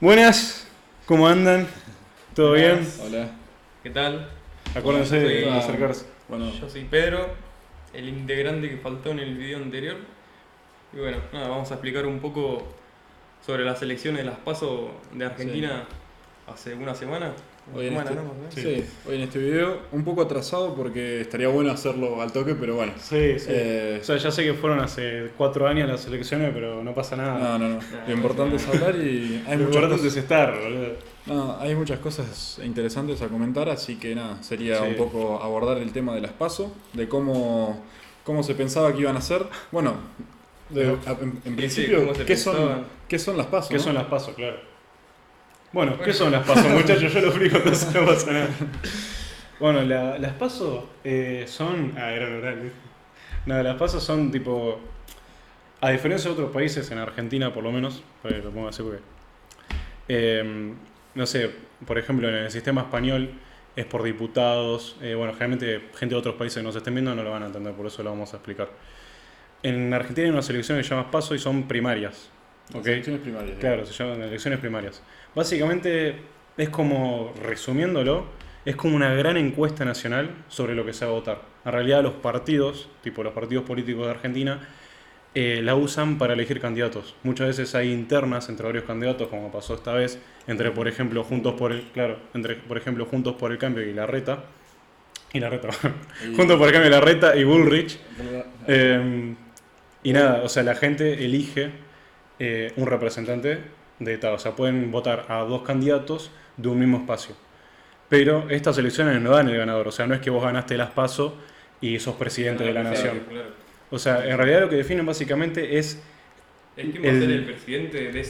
Buenas, ¿cómo andan? ¿Todo bien? Hola. ¿Qué tal? Acuérdense de Soy- acercarse. Bueno, Yo soy Pedro, el integrante que faltó en el video anterior. Y bueno, nada, vamos a explicar un poco sobre las elecciones de las PASO de Argentina hace una semana. hoy en Una este, semana, ¿no? sí, hoy en este video un poco atrasado porque estaría bueno hacerlo al toque, pero bueno. Sí, sí. Eh, O sea, ya sé que fueron hace 4 años las elecciones, pero no pasa nada. No. Lo importante es hablar y hay Lo muchas importante cosas, es estar, boludo. hay muchas cosas interesantes a comentar, así que nada, sería Sí. un poco abordar el tema de las PASO, de cómo se pensaba que iban a ser. Bueno, en principio, cómo se pensaban. ¿qué son las PASO? ¿Qué no? son las PASO, claro? Bueno, ¿qué son las PASO, muchachos? Yo lo explico, entonces no pasa nada. Bueno, las PASO son... Ah, eran orales. No, las PASO son tipo... A diferencia de otros países, en Argentina por lo menos, lo pongo así porque... no sé, por ejemplo, en el sistema español es por diputados. Bueno, generalmente gente de otros países que nos estén viendo no lo van a entender, por eso lo vamos a explicar. En Argentina hay una selección que se llama PASO y son primarias. Las ¿Ok? elecciones primarias. Claro, se llaman elecciones primarias. Básicamente es como, resumiéndolo, es como una gran encuesta nacional sobre lo que se va a votar. En realidad los partidos, tipo los partidos políticos de Argentina, la usan para elegir candidatos. Muchas veces hay internas entre varios candidatos, como pasó esta vez, entre por ejemplo Juntos por el, claro, entre por ejemplo Juntos por el Cambio y Larreta. Juntos por el Cambio y Larreta y Bullrich. Y nada, o sea, la gente elige un representante de tal. O sea, pueden votar a dos candidatos de un mismo espacio. Pero estas elecciones no dan el ganador. O sea, no es que vos ganaste las PASO y sos presidente de la Claro, nación. claro. O sea, en realidad lo que definen básicamente es... Es quién va a ser el presidente de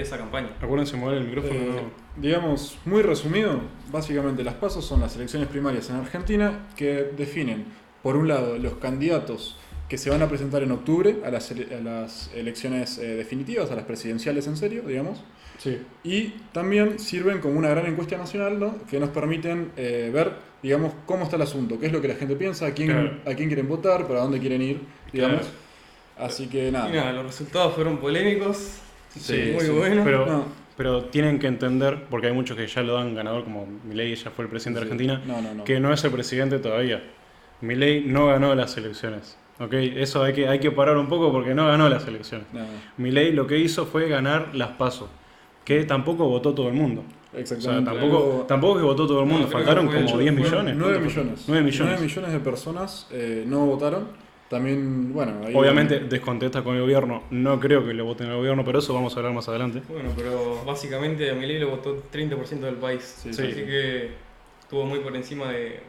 esa campaña. Acuérdense mover el micrófono. Digamos, muy resumido, básicamente las PASO son las elecciones primarias en Argentina que definen, por un lado, los candidatos que se van a presentar en octubre a las elecciones definitivas, a las presidenciales en serio, digamos, Sí. y también sirven como una gran encuesta nacional, ¿no? Que nos permiten ver, digamos, cómo está el asunto, qué es lo que la gente piensa, a quién quieren votar, para dónde quieren ir, digamos. Claro. Así que Y nada. nada, los resultados fueron polémicos. Sí, muy sí. buenos. No. Pero tienen que entender, porque hay muchos que ya lo dan ganador, como Milei ya fue el presidente de Sí. Argentina, No. que no es el presidente todavía. Milei no ganó las elecciones. ¿Ok? Eso hay que parar un poco porque no ganó las elecciones. No. Milei lo que hizo fue ganar las PASO, que tampoco votó todo el mundo. O sea, Exactamente. tampoco es que votó todo el mundo, No, creo faltaron que fue como el- 10 Fueron millones. 9 ¿Cuánto fue? millones. 9 millones. 9 millones de personas no votaron. También, bueno, ahí. Obviamente descontesta con el gobierno, no creo que le voten al gobierno, pero eso vamos a hablar más adelante. Bueno, pero básicamente a Milei lo votó 30% del país. Sí, Así sí. que estuvo muy por encima de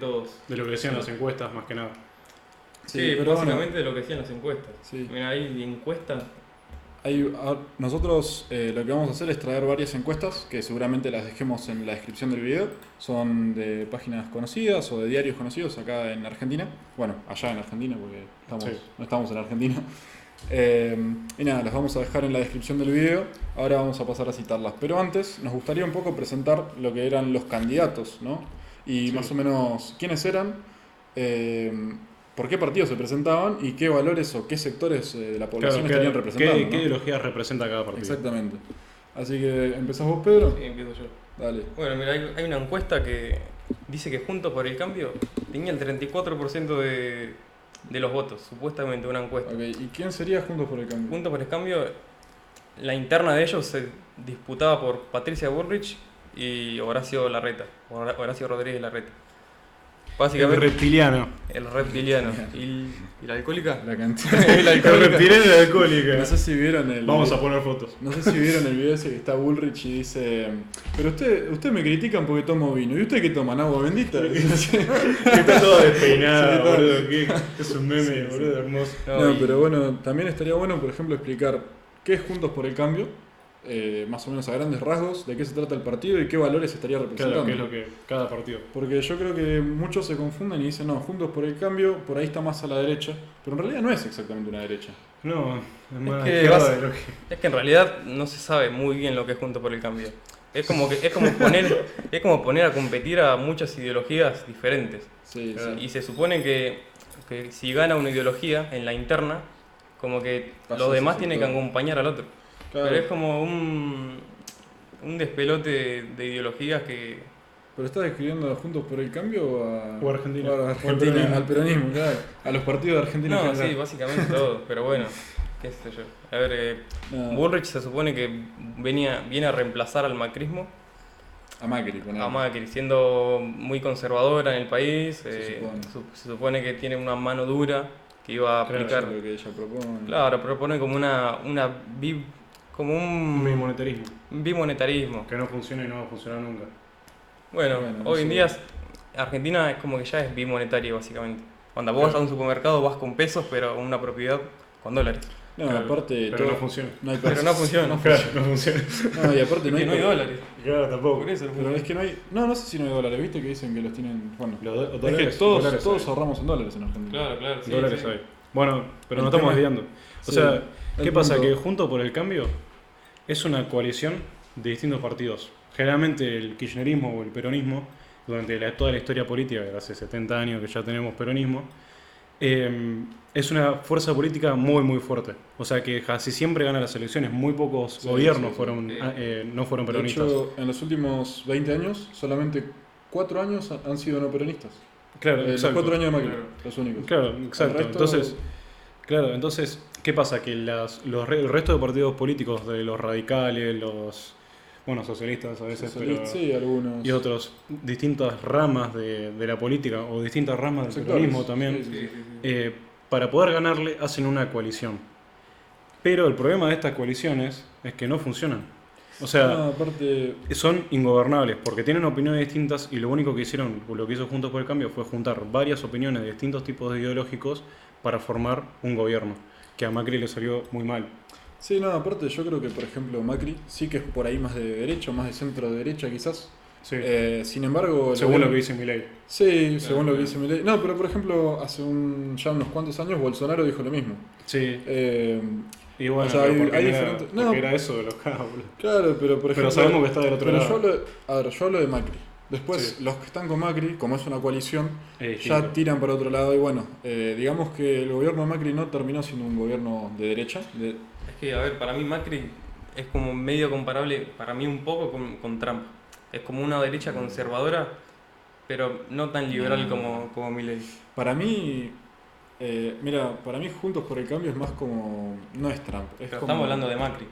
todos. De lo que decían las encuestas, más que nada. Sí, pero básicamente de lo que decían las encuestas. Sí. Mira, hay encuestas. Nosotros lo que vamos a hacer es traer varias encuestas que seguramente las dejemos en la descripción del video. Son de páginas conocidas o de diarios conocidos acá en Argentina. Bueno, allá en Argentina porque no estamos en Argentina. Y nada, las vamos a dejar en la descripción del video. Ahora vamos a pasar a citarlas. Pero antes nos gustaría un poco presentar lo que eran los candidatos, ¿no? Y Sí. más o menos quiénes eran, por qué partidos se presentaban y qué valores o qué sectores de la población estarían representando. ¿Qué ¿no? ideologías representa cada partido? Exactamente. Así que empezás vos, Pedro. Sí, empiezo yo. Dale. Bueno, mira, hay una encuesta que dice que Juntos por el Cambio tenía el 34% de los votos, supuestamente una encuesta. Ok, ¿y quién sería Juntos por el Cambio? Juntos por el Cambio, la interna de ellos se disputaba por Patricia Bullrich y Horacio Larreta, Horacio Rodríguez Larreta. El Básicamente reptiliano. el reptiliano. ¿Y la alcohólica? La cantidad. La El alcohólica. reptiliano y la alcohólica. No sé si vieron el. Vamos a poner fotos. No sé si vieron el video ese que está Bullrich y dice. Pero usted me critican porque tomo vino. ¿Y usted qué toman? ¿Agua bendita? Está todo despeinado, Sí, todo. boludo. Es un meme, Sí, boludo, hermoso. No, y- pero bueno, también estaría bueno, por ejemplo, explicar qué es Juntos por el Cambio, más o menos a grandes rasgos, de qué se trata el partido y qué valores estaría representando. Claro, que es lo que cada partido. Porque yo creo que muchos se confunden y dicen, no, Juntos por el Cambio, por ahí está más a la derecha, pero en realidad no es exactamente una derecha. No, es más que izquierda vas- de lo que. Es que en realidad no se sabe muy bien lo que es Juntos por el Cambio. Es como poner a competir a muchas ideologías diferentes. Sí, Claro. sí. Y se supone que si gana una ideología en la interna, como que Pasa los ese demás tienen que sector. acompañar al otro. Claro. Pero es como un un despelote de ideologías que... ¿Pero estás describiendo a Juntos por el Cambio O Argentina. o a Argentina, al peronismo, claro, a los partidos de Argentina en No, general? sí, básicamente todo, pero bueno, qué sé yo. A ver, No, Bullrich se supone que viene a reemplazar al macrismo, a Macri, ponele. a Macri, siendo muy conservadora en el país, Se supone. se supone que tiene una mano dura que iba a Claro, aplicar... Eso es lo que ella propone. Claro, propone como como Un un monetarismo. bimonetarismo. Que no funciona y no va a funcionar nunca. Bueno, Bueno, hoy en sí. día Argentina es como que ya es bimonetaria básicamente. Cuando vos Claro. vas a un supermercado vas con pesos, pero una propiedad con dólares. No, Claro, aparte. pero no funciona. No hay Pero no funciona. Claro, no funciona. No, y aparte no hay, Porque no hay dólares. Claro, tampoco. Por eso no Pero funciona. es que no hay. No sé si no hay dólares, viste que dicen que los tienen. Bueno, Los es dólares, que todos, dólares todos hay. ahorramos en dólares en Argentina. Claro, claro. Sí, Dólares sí. hay. Bueno, pero El no estamos tema- desviando. O sí, sea, el ¿qué pasa? punto- Que Junto por el Cambio es una coalición de distintos partidos. Generalmente el kirchnerismo o el peronismo, durante toda la historia política, que hace 70 años que ya tenemos peronismo, es una fuerza política muy muy fuerte. O sea que casi siempre gana las elecciones. Muy pocos Sí, gobiernos sí, sí. fueron, no fueron De peronistas. hecho, en los últimos 20 años, solamente 4 años han sido no peronistas. Claro, Los exacto. 4 años de Macri, Claro. los únicos. Claro, exacto. El resto- Entonces, ¿qué pasa? Que el resto de partidos políticos, de los radicales, bueno, socialistas a veces, pero, Sí, algunos. y otros, distintas ramas de la política o distintas ramas del Sectores. peronismo también, Sí, Sí, sí, sí. para poder ganarle hacen una coalición. Pero el problema de estas coaliciones es que no funcionan. O sea, No, aparte. son ingobernables porque tienen opiniones distintas y lo único que hicieron, o lo que hizo Juntos por el Cambio, fue juntar varias opiniones de distintos tipos de ideológicos para formar un gobierno, que a Macri le salió muy mal. Sí, no, aparte yo creo que, por ejemplo, Macri sí que es por ahí más de derecha, más de centro derecha quizás. Sí. Sin embargo... Según lo que dice Milei. Sí, según lo que claro. dice Milei. No, pero por ejemplo, hace ya unos cuantos años Bolsonaro dijo lo mismo. Sí. Eh, Y bueno, o sea, pero hay porque era, diferentes- no. porque era eso de los cabos. claro, pero por ejemplo... Pero sabemos que está del otro pero lado. yo hablo de Macri. Después, Sí. los que están con Macri, como es una coalición, Es ya distinto. tiran para otro lado. Y bueno, digamos que el gobierno de Macri no terminó siendo un gobierno de derecha. Es que, a ver, para mí Macri es como medio comparable, para mí un poco con Trump. Es como una derecha conservadora, pero no tan liberal como Milei. Para mí, mira, para mí Juntos por el Cambio es más como... No es Trump, es Pero como... estamos hablando de Macri,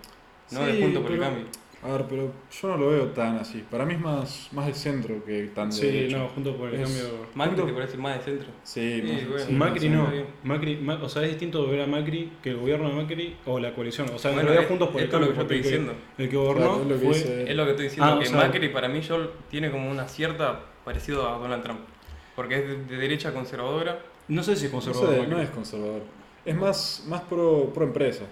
no de Sí, Juntos por el pero- Cambio. A ver, pero yo no lo veo tan así. Para mí es más de centro que tan de Sí, derecha. no, Juntos por el Es- Cambio. Macri Juntos- te parece más de centro. Sí, Sí, más, bueno. sí, Macri más no. centro. O sea, es distinto ver a Macri que el gobierno de Macri o la coalición. O sea, en Bueno, realidad es- Juntos por el esto es lo Cambio. que yo estoy porque diciendo. El que gobernó Claro, es lo que fue. dice- Es lo que estoy diciendo, o que sea- Macri para mí tiene como una cierta parecido a Donald Trump. Porque es de derecha conservadora. No sé si es No conservador. sé, Macri. no es conservador. Es más pro empresa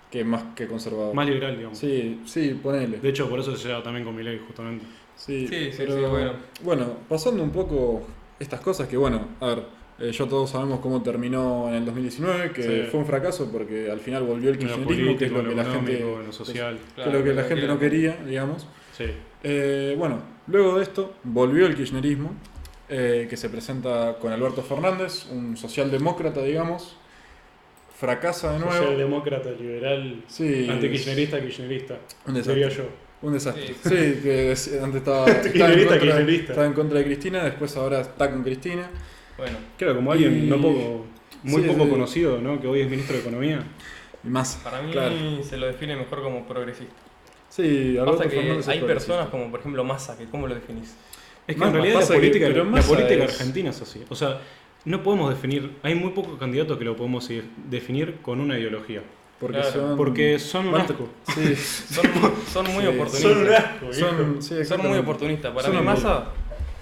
que más que conservador. Más liberal, digamos. Sí, ponele. De hecho, por eso se lleva también con Milei, justamente. Sí, Sí, pero, sí, bueno. Bueno, pasando un poco estas cosas que, bueno, a ver, ya todos sabemos cómo terminó en el 2019, que Sí. fue un fracaso porque al final volvió el En lo kirchnerismo, que es político, lo en que lo la gente, económico, en lo social. que es lo que la gente no quería, digamos. Sí. Bueno, luego de esto volvió el kirchnerismo, que se presenta con Alberto Fernández, un socialdemócrata, digamos. Fracasa de nuevo. Socialdemócrata, liberal, Sí, antikirchnerista, kirchnerista. un desastre. Diría yo. Un desastre. Sí. Sí, que antes estaba Kirchnerista. estaba en contra de Cristina, después ahora está con Cristina. Bueno, Claro, como alguien Y- muy sí, poco sí. conocido, ¿no? Que hoy es ministro de Economía. Y más. para mí claro. se lo define mejor como progresista. Sí, Alberto Pasa que Fernández es hay progresista. personas como por ejemplo Massa, que ¿cómo lo definís? Es que Más- en realidad pasa la que- política, pero la Massa política es- argentina es así. O sea, no podemos definir, hay muy pocos candidatos que lo podemos definir con una ideología. Porque Claro. son. Porque son un Bueno, asco. Sí. Son muy Sí, oportunistas. Son un asco, viejo. Sí, Son muy exactamente. oportunistas. Para Son mí un- Massa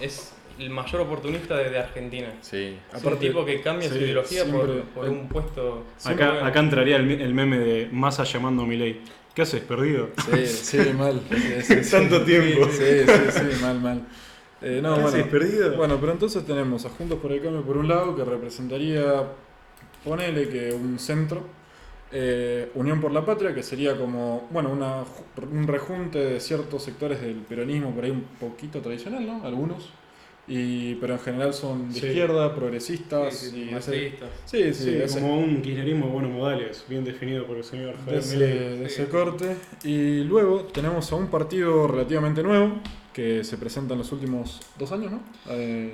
es el mayor oportunista de Argentina. Sí. Es un tipo que cambia su sí, ideología siempre- por un puesto... Acá entraría el meme de Massa llamando a Milei. ¿Qué haces, perdido? Sí, mal. Sí. Tanto tiempo. Sí, mal. No, ¿Qué bueno. haces, perdido? Bueno, pero entonces tenemos a Juntos por el Cambio por un lado, que representaría, ponele que un centro, Unión por la Patria, que sería como, bueno, un rejunte de ciertos sectores del peronismo, por ahí un poquito tradicional, ¿no? Algunos. pero en general son de Sí. izquierda, progresistas Sí, y marxistas. sí, Sí, ese- como un kirchnerismo buenos modales, bien definido por el señor de Javier ese, Milei. de ese Sí. corte. Y luego tenemos a un partido relativamente nuevo que se presenta en los últimos 2 años, ¿no?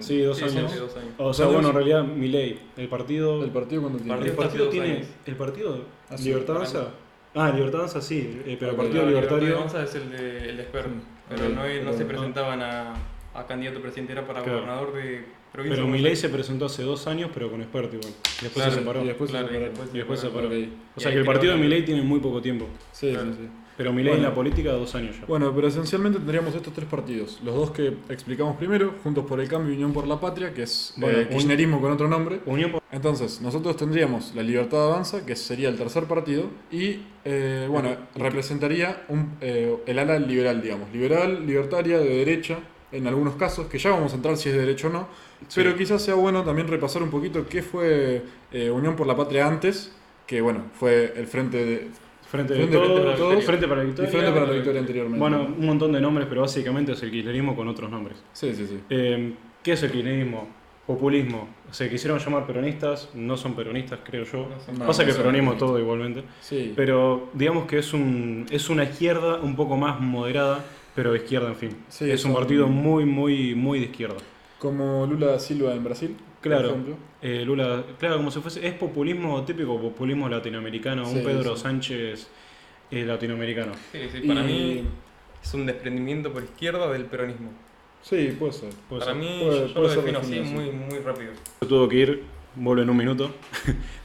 Sí, 2 Sí, años. hace 2 años. O sea, ¿2 bueno, años? en realidad Milei, el partido... ¿El partido cuándo tiene? Partido El partido hace 2 tiene... años. ¿El partido? Ah, sí, ¿Libertad para Avanza? Ah, Libertad Avanza sí, pero el Ok. Partido Claro, Libertad Libertario... Avanza es el de Esper, Sí, pero ok, no, no pero se no- presentaban a candidato presidente, era para Claro. gobernador de provincia. Pero de Milei Buenos se presentó hace 2 años, pero con Esper igual. Y después Claro, se separó. Y después Claro, se y separaron. después Y después se separó. Ok. O Y sea ahí que el creo partido de que- Milei tiene muy poco tiempo. Sí, Claro. sí, sí. Pero Milei en Bueno. la política 2 años ya. Bueno, pero esencialmente tendríamos estos 3 partidos. Los dos que explicamos primero, Juntos por el Cambio y Unión por la Patria, que es Bueno, kirchnerismo con otro nombre. Unión por... Entonces, nosotros tendríamos la Libertad Avanza, que sería el tercer partido, y bueno, representaría el ala liberal, digamos. Liberal, libertaria, de derecha, en algunos casos, que ya vamos a entrar si es de derecha o no. Sí. Pero quizás sea bueno también repasar un poquito qué fue Unión por la Patria antes, que bueno, fue el Frente de Frente de Frente Todos, para la Victoria. Frente para la y Victoria. Frente para la Victoria anteriormente. Bueno, un montón de nombres, pero básicamente es el kirchnerismo con otros nombres. sí, sí, sí. ¿Qué es el kirchnerismo? Populismo. Se quisieron llamar peronistas, no son peronistas, creo yo. No son- No, Pasa no que son peronismo peronistas. todo igualmente. Sí. Pero digamos que es una izquierda un poco más moderada, pero de izquierda, en fin. Sí, es un son- partido muy, muy, muy de izquierda. Como Lula da Silva en Brasil, Claro. por ejemplo. Lula, claro, como si fuese, es populismo típico, populismo latinoamericano, Sí, un Pedro sí. Sánchez latinoamericano. Sí, sí, para Y- mí es un desprendimiento por izquierda del peronismo. Sí, puede ser. Puede Para ser. mí, Puede yo lo ser defino así, definido muy, así. muy rápido. Yo tuve que ir, vuelvo en un minuto,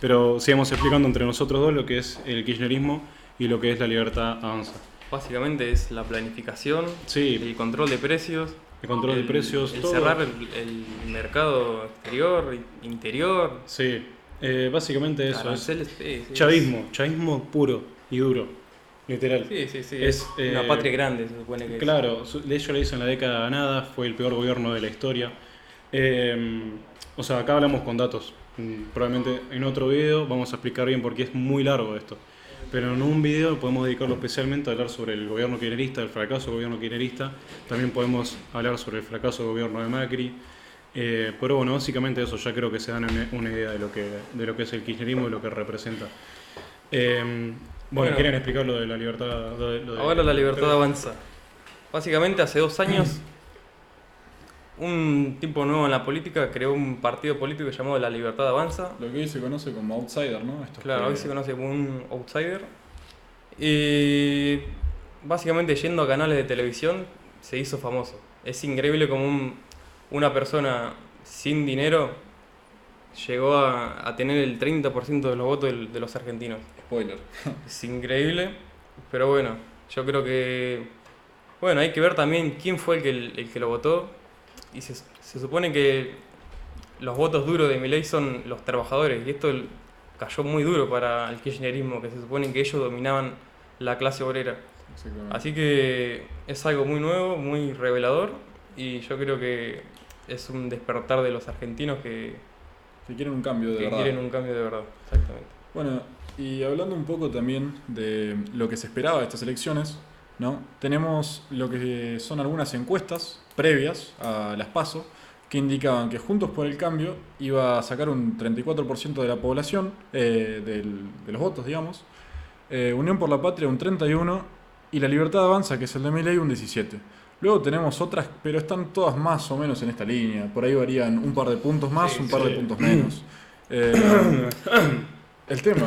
pero sigamos explicando entre nosotros dos lo que es el kirchnerismo y lo que es la Libertad Avanza. Básicamente es la planificación, Sí, el control de precios, el control de precios, el todo. cerrar el mercado exterior, interior, Sí, básicamente eso es aranceles, sí, sí, chavismo puro y duro, literal. Sí, sí, sí. Es, Es una patria grande, se supone que es. Claro, de hecho lo hizo en la década ganada, fue el peor gobierno de la historia. O sea, acá hablamos con datos. Probablemente en otro video vamos a explicar bien porque es muy largo esto. Pero en un video podemos dedicarlo especialmente a hablar sobre el gobierno kirchnerista, el fracaso del gobierno kirchnerista. También podemos hablar sobre el fracaso del gobierno de Macri. Pero bueno, básicamente eso, ya creo que se dan una idea de lo que es el kirchnerismo y lo que representa. Bueno, ¿quieren explicar lo de la libertad? Lo de- Ahora la libertad avanza. Básicamente hace 2 años un tipo nuevo en la política creó un partido político llamado La Libertad Avanza. Lo que hoy se conoce como outsider, ¿no? Estos Claro, que- hoy se conoce como un outsider. Y básicamente yendo a canales de televisión se hizo famoso. Es increíble como una persona sin dinero llegó a tener el 30% de los votos de los argentinos. Spoiler. Es increíble, pero bueno, yo creo que... Bueno, hay que ver también quién fue el que lo votó. Y se supone que los votos duros de Milei son los trabajadores. Y esto cayó muy duro para el kirchnerismo, que se supone que ellos dominaban la clase obrera. Exactamente. Así que es algo muy nuevo, muy revelador. Y yo creo que es un despertar de los argentinos que Que quieren un cambio de verdad. quieren un cambio de verdad. Exactamente. Bueno, y hablando un poco también de lo que se esperaba de estas elecciones, ¿no? Tenemos lo que son algunas encuestas previas a las PASO que indicaban que Juntos por el Cambio iba a sacar un 34% de la población, de los votos, digamos, Unión por la Patria un 31% y la Libertad Avanza, que es el de Milei, un 17%. Luego tenemos otras, pero están todas más o menos en esta línea. Por ahí varían un par de puntos más, Sí, un par de sí. puntos menos. El tema,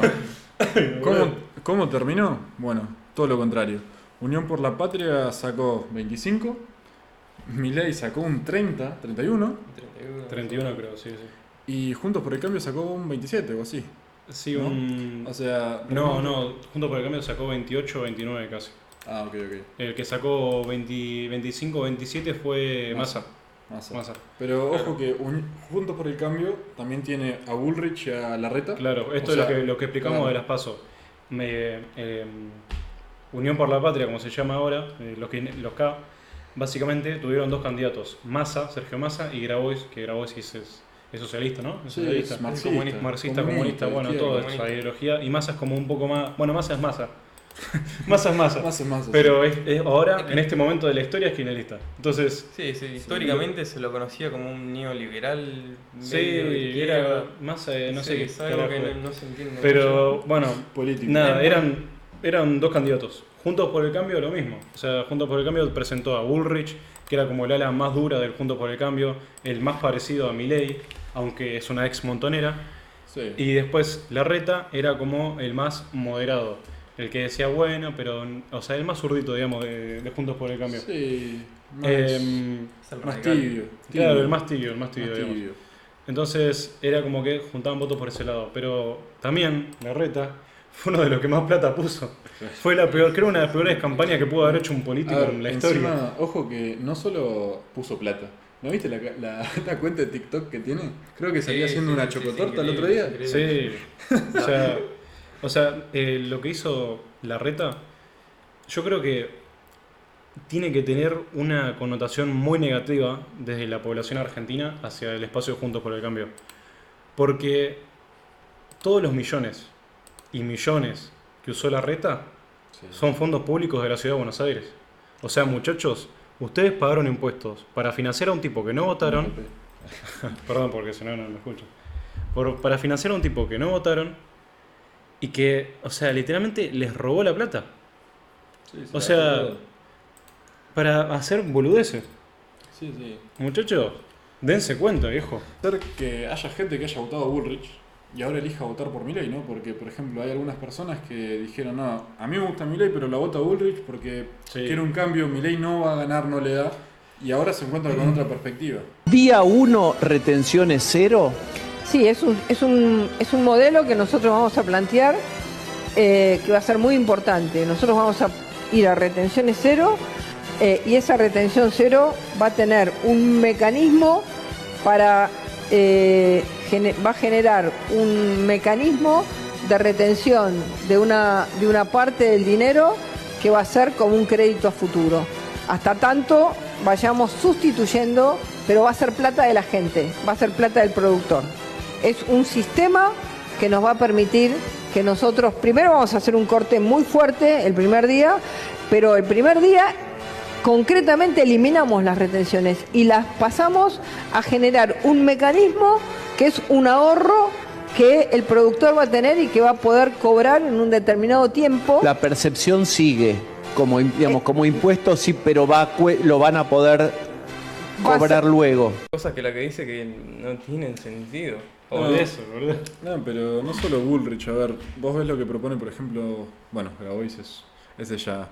¿cómo terminó? Bueno, todo lo contrario. Unión por la Patria sacó 25, Milei sacó un 31 31 creo, sí, sí. y Juntos por el Cambio sacó un 27 o así. Sí, ¿No? un... O sea... No, Juntos por el Cambio sacó 28, 29 casi. Ah, ok, ok. El que sacó 25, 27 fue Massa. Massa. Pero Claro. ojo que Juntos por el Cambio también tiene a Bullrich y a Larreta. Claro, esto O es sea, lo que explicamos claro. de las PASO. Unión por la Patria, como se llama ahora, los K, básicamente tuvieron dos candidatos, Massa, Sergio Massa, y Grabois, que Grabois es socialista, ¿no? Es Sí, socialista. es comunista, Marxista, comunista, de bueno, izquierda. todo comunista. esa ideología. Y Massa es como un poco más. Bueno, Massa es Massa. Massa es Massa. Más es más. Pero ahora, en este momento de la historia, es kirchnerista. Entonces, Sí, sí, históricamente se lo conocía como un neoliberal. sí, medio de izquierda. era Massa, no sé qué. es algo que carajo. no se entiende. Pero bueno, político. nada, eran dos candidatos. Juntos por el Cambio lo mismo. O sea, Juntos por el Cambio presentó a Bullrich, que era como el ala más dura del Juntos por el Cambio, el más parecido a Milei, aunque es una ex montonera. Sí. Y después Larreta era como el más moderado, el que decía bueno, pero, o sea, el más zurdito, digamos, de Juntos por el Cambio. Sí, más, Es el más radical. tibio. Claro, el más tibio, digamos. tibio. Entonces era como que juntaban votos por ese lado. Pero también Larreta fue uno de los que más plata puso. Sí. Fue la peor, creo una de las peores campañas que pudo haber hecho un político A ver, en la historia. encima, ojo que no solo puso plata. ¿No viste la cuenta de TikTok que tiene? Creo que salía Sí, haciendo sí, una sí, chocotorta sí, el otro día. increíble. Sí. O sea, lo que hizo Larreta, yo creo que tiene que tener una connotación muy negativa desde la población argentina hacia el espacio Juntos por el Cambio. Porque todos los millones y millones que usó Larreta Sí. son fondos públicos de la Ciudad de Buenos Aires. O sea, muchachos, ustedes pagaron impuestos para financiar a un tipo que no votaron. Perdón, porque si no, no me escucho. Para financiar a un tipo que no votaron y que, o sea, literalmente les robó la plata. Sí, se O la sea, jugó. para hacer boludeces. Sí, sí. Muchachos, dense cuenta, viejo. Ser que haya gente que haya votado a Bullrich y ahora elija votar por Milei, ¿no? Porque, por ejemplo, hay algunas personas que dijeron, no, a mí me gusta Milei, pero la voto a Bullrich porque Sí. quiere un cambio, Milei no va a ganar, no le da. Y ahora se encuentra con otra perspectiva. Día 1, retenciones cero. Sí, es un modelo que nosotros vamos a plantear, que va a ser muy importante. Nosotros vamos a ir a retenciones cero, y esa retención cero va a tener un mecanismo para, va a generar un mecanismo de retención de una parte del dinero que va a ser como un crédito a futuro. Hasta tanto vayamos sustituyendo, pero va a ser plata de la gente, va a ser plata del productor. Es un sistema que nos va a permitir que nosotros, primero vamos a hacer un corte muy fuerte el primer día, pero el primer día concretamente eliminamos las retenciones y las pasamos a generar un mecanismo que es un ahorro que el productor va a tener y que va a poder cobrar en un determinado tiempo. La percepción sigue como, digamos, como impuesto, sí, pero lo van a poder cobrar luego. Cosas que la que dice que no tienen sentido. No, Eso, ¿verdad? No, pero no solo Bullrich, a ver, vos ves lo que propone, por ejemplo, bueno, Grabois ese ya,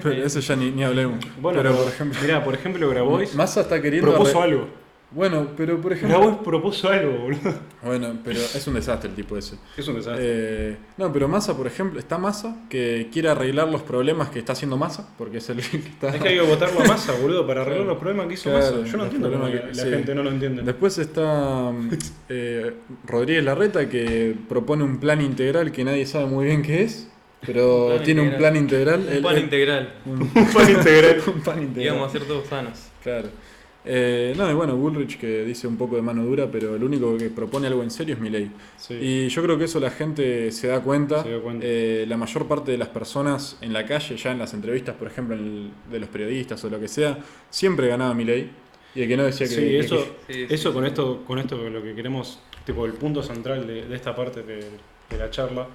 pero ese ya ni hablemos. Bueno, pero por ejemplo, mirá, por ejemplo, Grabois Massa está queriendo propuso algo. Bueno, pero por ejemplo, Grabois propuso algo, boludo. bueno, pero es un desastre el tipo ese. Es un desastre. No, pero Massa, por ejemplo, está Massa que quiere arreglar los problemas que está haciendo Massa, porque es el que está. Es que hay que votarlo a Massa, boludo, para arreglar los problemas que hizo Claro, Massa. Yo no los entiendo cómo problemas la que- sí. gente no lo entiende. Después está Rodríguez Larreta que propone un plan integral que nadie sabe muy bien qué es, pero plan tiene un integral. plan integral. Un pan integral. Un pan integral. un pan integral. Y vamos a ser todos sanos. Claro. No, y bueno, Bullrich que dice un poco de mano dura, pero el único que propone algo en serio es Milei. Sí. Y yo creo que eso la gente se da cuenta. Se da cuenta. La mayor parte de las personas en la calle, ya en las entrevistas, por ejemplo, de los periodistas o lo que sea, siempre ganaba Milei. Y el que no decía que... Sí, que- eso, Sí, eso sí. con esto lo que queremos, tipo el punto central de esta parte de la charla,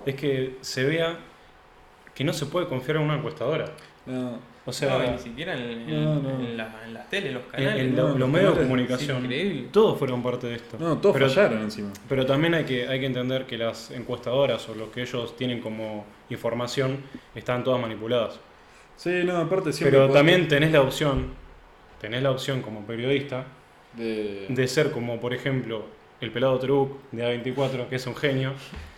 es que se vea que no se puede confiar en una encuestadora. no, O sea, No, y ni siquiera en la tele, en los en canales. los los medios de canales, comunicación, es increíble. todos fueron parte de esto. no, todos pero, fallaron encima. pero también hay que entender que las encuestadoras o lo que ellos tienen como información están todas manipuladas. Sí, no, aparte siempre... Pero podés- también tenés la opción como periodista de ser como, por ejemplo, el pelado Truc de A24, que es un genio,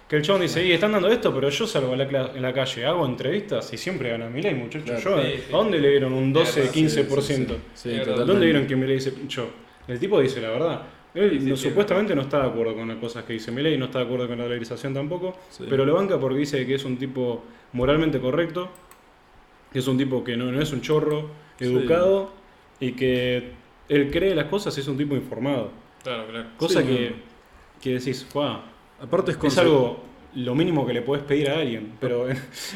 que el chabón dice, y están dando esto, pero yo salgo en la calle, hago entrevistas y siempre gana Milei, muchachos. Claro. Sí, sí. ¿A dónde le dieron un 12, Claro, 15%? Sí, ¿Dónde ¿Dónde vieron que Milei dice yo? El tipo dice la verdad. Él Sí, sí, supuestamente no está de acuerdo con las cosas que dice Milei, no está de acuerdo con la dolarización tampoco, Sí. pero lo banca porque dice que es un tipo moralmente correcto, que es un tipo que no es un chorro, Sí. educado y que él cree las cosas y es un tipo informado. Claro, claro. Cosa Sí, que decís, "Fua, Aparte es algo lo mínimo que le podés pedir a alguien. Pero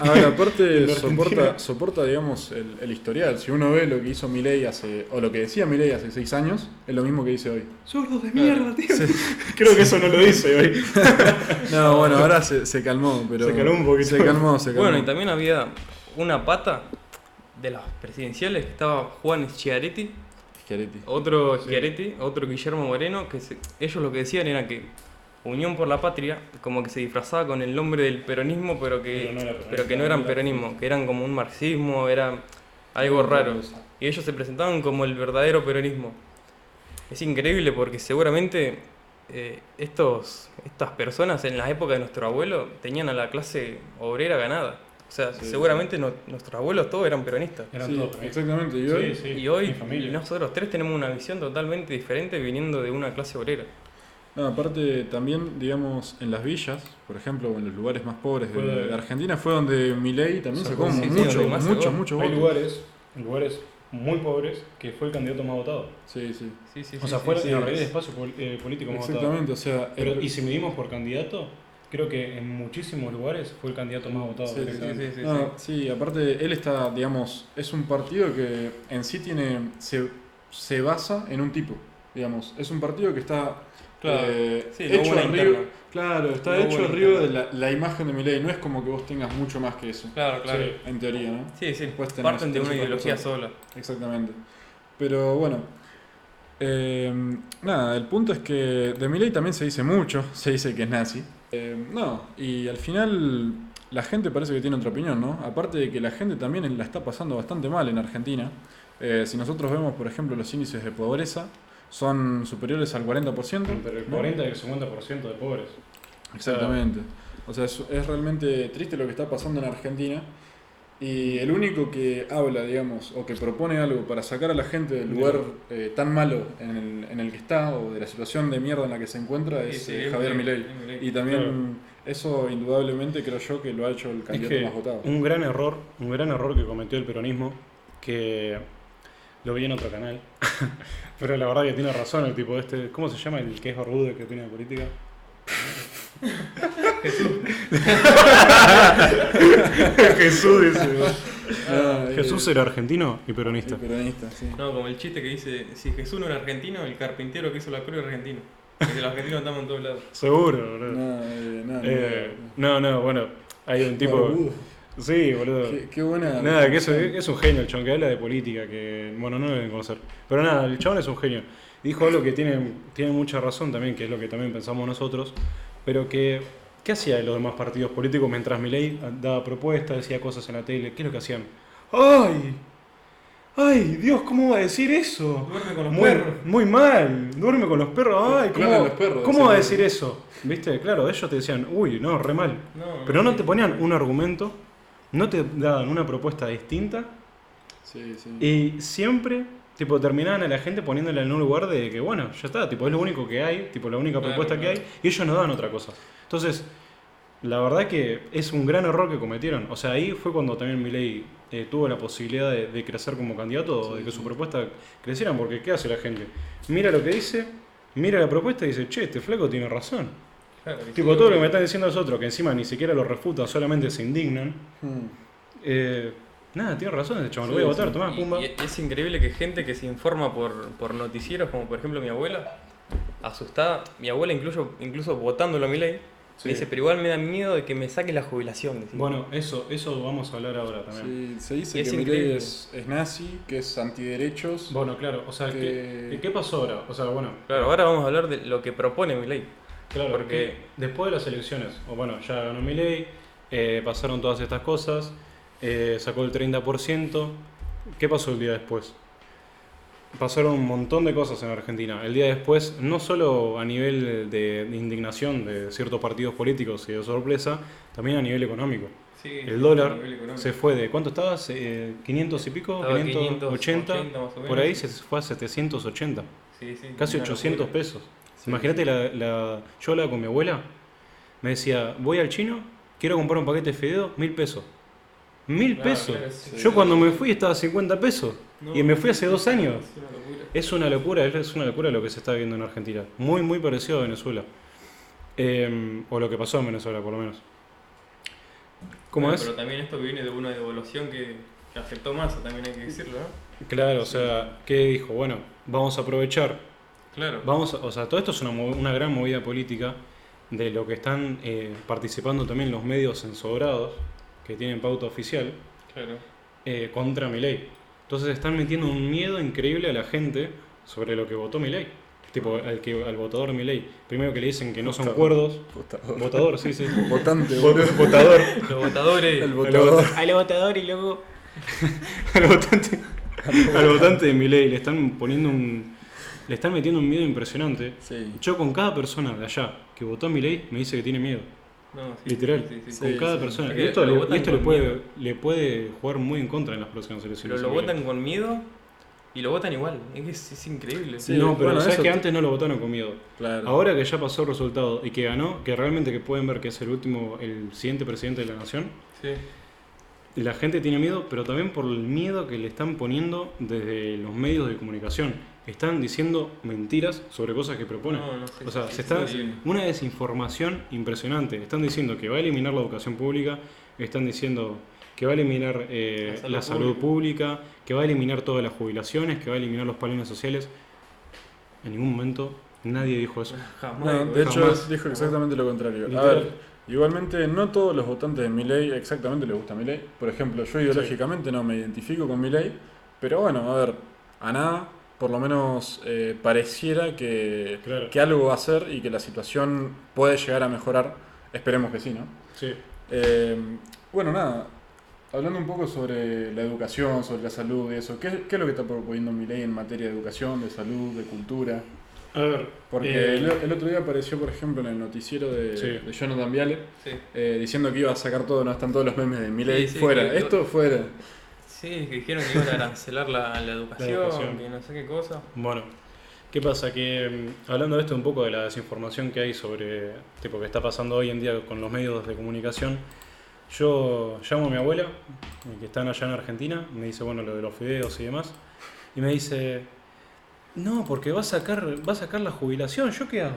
Ahora, aparte, en Argentina- soporta digamos, el historial. Si uno ve lo que hizo Milei o lo que decía Milei hace 6 años, es lo mismo que dice hoy. ¡Zurdos de mierda, tío! Creo que eso no lo dice hoy. No, bueno, ahora se calmó, pero. Se calmó un poquito. Se calmó. Bueno, y también había una pata de las presidenciales que estaba Juan Schiaretti, Schiaretti. otro Schiaretti, otro Guillermo Moreno, que ellos lo que decían era que Unión por la Patria como que se disfrazaba con el nombre del peronismo, pero que no eran peronismo, que eran como un marxismo, era algo raro. Y ellos se presentaban como el verdadero peronismo. Es increíble porque seguramente estas personas en la época de nuestro abuelo tenían a la clase obrera ganada. O sea, seguramente nuestros abuelos todos eran peronistas. Eran Sí, todos peronistas. exactamente. Y hoy, Sí, Y hoy mi familia. nosotros tres tenemos una visión totalmente diferente viniendo de una clase obrera. no, aparte también, digamos, en las villas, por ejemplo, o en los lugares más pobres de Argentina, fue donde Milei también sacó sí, muchos donde más sacó. votos. Hay lugares muy pobres que fue el candidato más votado. Sí, sí. O sea, fue en realidad el espacio político más votado. Exactamente, o sea. Pero, y si medimos por candidato, creo que en muchísimos lugares fue el candidato más votado. Sí, directamente. sí, aparte él está, digamos, es un partido que en sí se basa en un tipo, digamos, es un partido que está Claro, sí, no hecho hubo una arriba, interna. claro, está No hecho hubo una arriba de interna. la imagen de Milei, no es como que vos tengas mucho más que eso, Claro, claro. Sí. en teoría, ¿no? Sí, sí, Después tenés- parten de tenés una otras ideología cosas. sola. Exactamente. Pero bueno, nada, el punto es que de Milei también se dice mucho, se dice que es nazi. No, y al final la gente parece que tiene otra opinión, ¿no? Aparte de que la gente también la está pasando bastante mal en Argentina. Si nosotros vemos, por ejemplo, los índices de pobreza, son superiores al 40%. Entre el ¿no? 40 y el 50% de pobres. Exactamente. O sea, es realmente triste lo que está pasando en Argentina. Y el único que habla, digamos, o que propone algo para sacar a la gente del lugar tan malo en el que está, o de la situación de mierda en la que se encuentra, es Javier Milei. Y también Claro. eso indudablemente creo yo que lo ha hecho el Es candidato que más votado. un gran error que cometió el peronismo, que lo vi en otro canal, pero la verdad que tiene razón el tipo este, ¿cómo se llama el que es barbudo y que opina de política? Jesús dice, ¿no? Jesús era argentino y peronista. Peronista, sí. No, como el chiste que dice, si Jesús no era argentino, el carpintero que hizo la cruz era argentino. Porque los argentinos estamos en todos lados. Seguro, boludo. No, bueno, hay un tipo... Barbudo. Sí, boludo. Qué buena. Nada, que es un genio el chabón, que habla de política, que bueno, no lo deben conocer. Pero nada, el chabón es un genio. Dijo algo que tiene mucha razón también, que es lo que también pensamos nosotros, pero que, ¿qué hacía los demás partidos políticos mientras Milei daba propuestas, decía cosas en la tele? ¿Qué es lo que hacían? ¡Ay! ¡Ay, Dios, cómo va a decir eso! Duerme con los Muy, perros. muy mal, duerme con los perros. ¡Ay! Claro, los perros, ¿Cómo decían. va a decir eso? ¿Viste? Claro, ellos te decían, uy, no, re mal. No, Pero no te ponían un argumento, no te daban una propuesta distinta Sí, sí. y siempre tipo terminaban a la gente poniéndole en un lugar de que bueno, ya está, tipo es lo único que hay, tipo la única Claro, propuesta que claro. hay y ellos no daban otra cosa. Entonces, la verdad que es un gran error que cometieron. O sea, ahí fue cuando también Milei tuvo la posibilidad de crecer como candidato o de que su propuesta creciera, porque ¿qué hace la gente? Mira lo que dice, mira la propuesta y dice, che, este flaco tiene razón. Claro, y Tipo, sí, todo lo que me están diciendo los otros, que encima ni siquiera lo refutan, solamente se indignan. Nada, tiene razón ese chaval, lo voy a votar, tomá, pumba. Y es increíble que gente que se informa por noticieros, como por ejemplo mi abuela, asustada, mi abuela incluso votándolo a Milei, Sí. me dice, pero igual me da miedo de que me saque la jubilación. decía. Bueno, eso vamos a hablar ahora también. Sí, se dice Es que Milei increíble. es nazi, que es antiderechos. Bueno, claro, o sea, Que- ¿qué pasó ahora? O sea, bueno, Claro, ahora vamos a hablar de lo que propone Milei. claro, porque- porque después de las elecciones, o bueno, ya ganó Milei, pasaron todas estas cosas, sacó el 30%. ¿Qué pasó el día después? Pasaron un montón de cosas en Argentina. El día después, no solo a nivel de indignación de ciertos partidos políticos y de sorpresa, también a nivel económico. Sí, El dólar a nivel económico. se fue de, ¿cuánto estaba? 500 y pico, Estaba 580, 580 más o menos. por ahí se fue a 780, Sí, sí, casi una 800 locura. pesos. Imagínate, yo hablaba con mi abuela, me decía, voy al chino, quiero comprar un paquete de fideos, 1000 pesos. 1000 Claro, pesos. claro, sí. Yo cuando me fui estaba a 50 pesos. No, Y me fui hace 2 años. Es una locura. Es una locura lo que se está viendo en Argentina. Muy, muy parecido a Venezuela. O lo que pasó en Venezuela, por lo menos. ¿Cómo Bueno, es? pero también esto viene de una devaluación que afectó más, también hay que decirlo, ¿no? Claro, o sea, ¿qué dijo? Bueno, vamos a aprovechar. Claro. O sea, todo esto es una gran movida política de lo que están participando también los medios ensobrados, que tienen pauta oficial, Claro. contra Milei. Entonces están metiendo un miedo increíble a la gente sobre lo que votó Milei. Tipo, al votador Milei. Primero que le dicen que no son cuerdos. Votador, sí, sí. Votante, Votador. Los votadores. El votador. Al votador y luego al votante de Milei le están metiendo un miedo impresionante. Sí. Yo con cada persona de allá que votó a Milei me dice que tiene miedo. No, sí, Literal. sí, sí, sí. Con Sí, cada sí. persona. Es Y que esto, lo votan le con puede, miedo. le puede jugar muy en contra en las próximas elecciones. Pero lo a Milei. votan con miedo y lo votan igual. Es increíble. Sí. No, pero bueno, sabes eso que te- antes no lo votaron con miedo. Claro. Ahora que ya pasó el resultado y que ganó, que realmente que pueden ver que es el siguiente presidente de la nación, Sí. la gente tiene miedo, pero también por el miedo que le están poniendo desde los medios de comunicación. Están diciendo mentiras sobre cosas que proponen. No, sí, O sea, sí, se está sí. una desinformación impresionante. Están diciendo que va a eliminar la educación pública, están diciendo que va a eliminar la salud pública, que va a eliminar todas las jubilaciones, que va a eliminar los planes sociales. En ningún momento nadie dijo eso. Jamás. No, de hecho Jamás. dijo exactamente lo contrario. A Literal. ver, igualmente no todos los votantes de Milei exactamente les gusta Milei. Por ejemplo, yo ideológicamente no me identifico con Milei, pero bueno, a ver, a nada, por lo menos pareciera que, Claro. que algo va a hacer y que la situación puede llegar a mejorar. Esperemos que sí, ¿no? Sí. Bueno, nada, hablando un poco sobre la educación, sobre la salud y eso, ¿qué es lo que está proponiendo Milei en materia de educación, de salud, de cultura? A ver, Porque el otro día apareció, por ejemplo, en el noticiero Sí. de Jonathan Viale, Sí. diciendo que iba a sacar todo, no están todos los memes de Milei, Sí, sí, fuera, que- esto fuera. Sí, que dijeron que iban a arancelar la educación, que no sé qué cosa. bueno, ¿qué pasa? Que hablando de esto un poco de la desinformación que hay sobre tipo que está pasando hoy en día con los medios de comunicación, yo llamo a mi abuela, que están allá en Argentina, me dice, bueno, lo de los fideos y demás, y me dice, no, porque va a sacar la jubilación, ¿yo qué hago?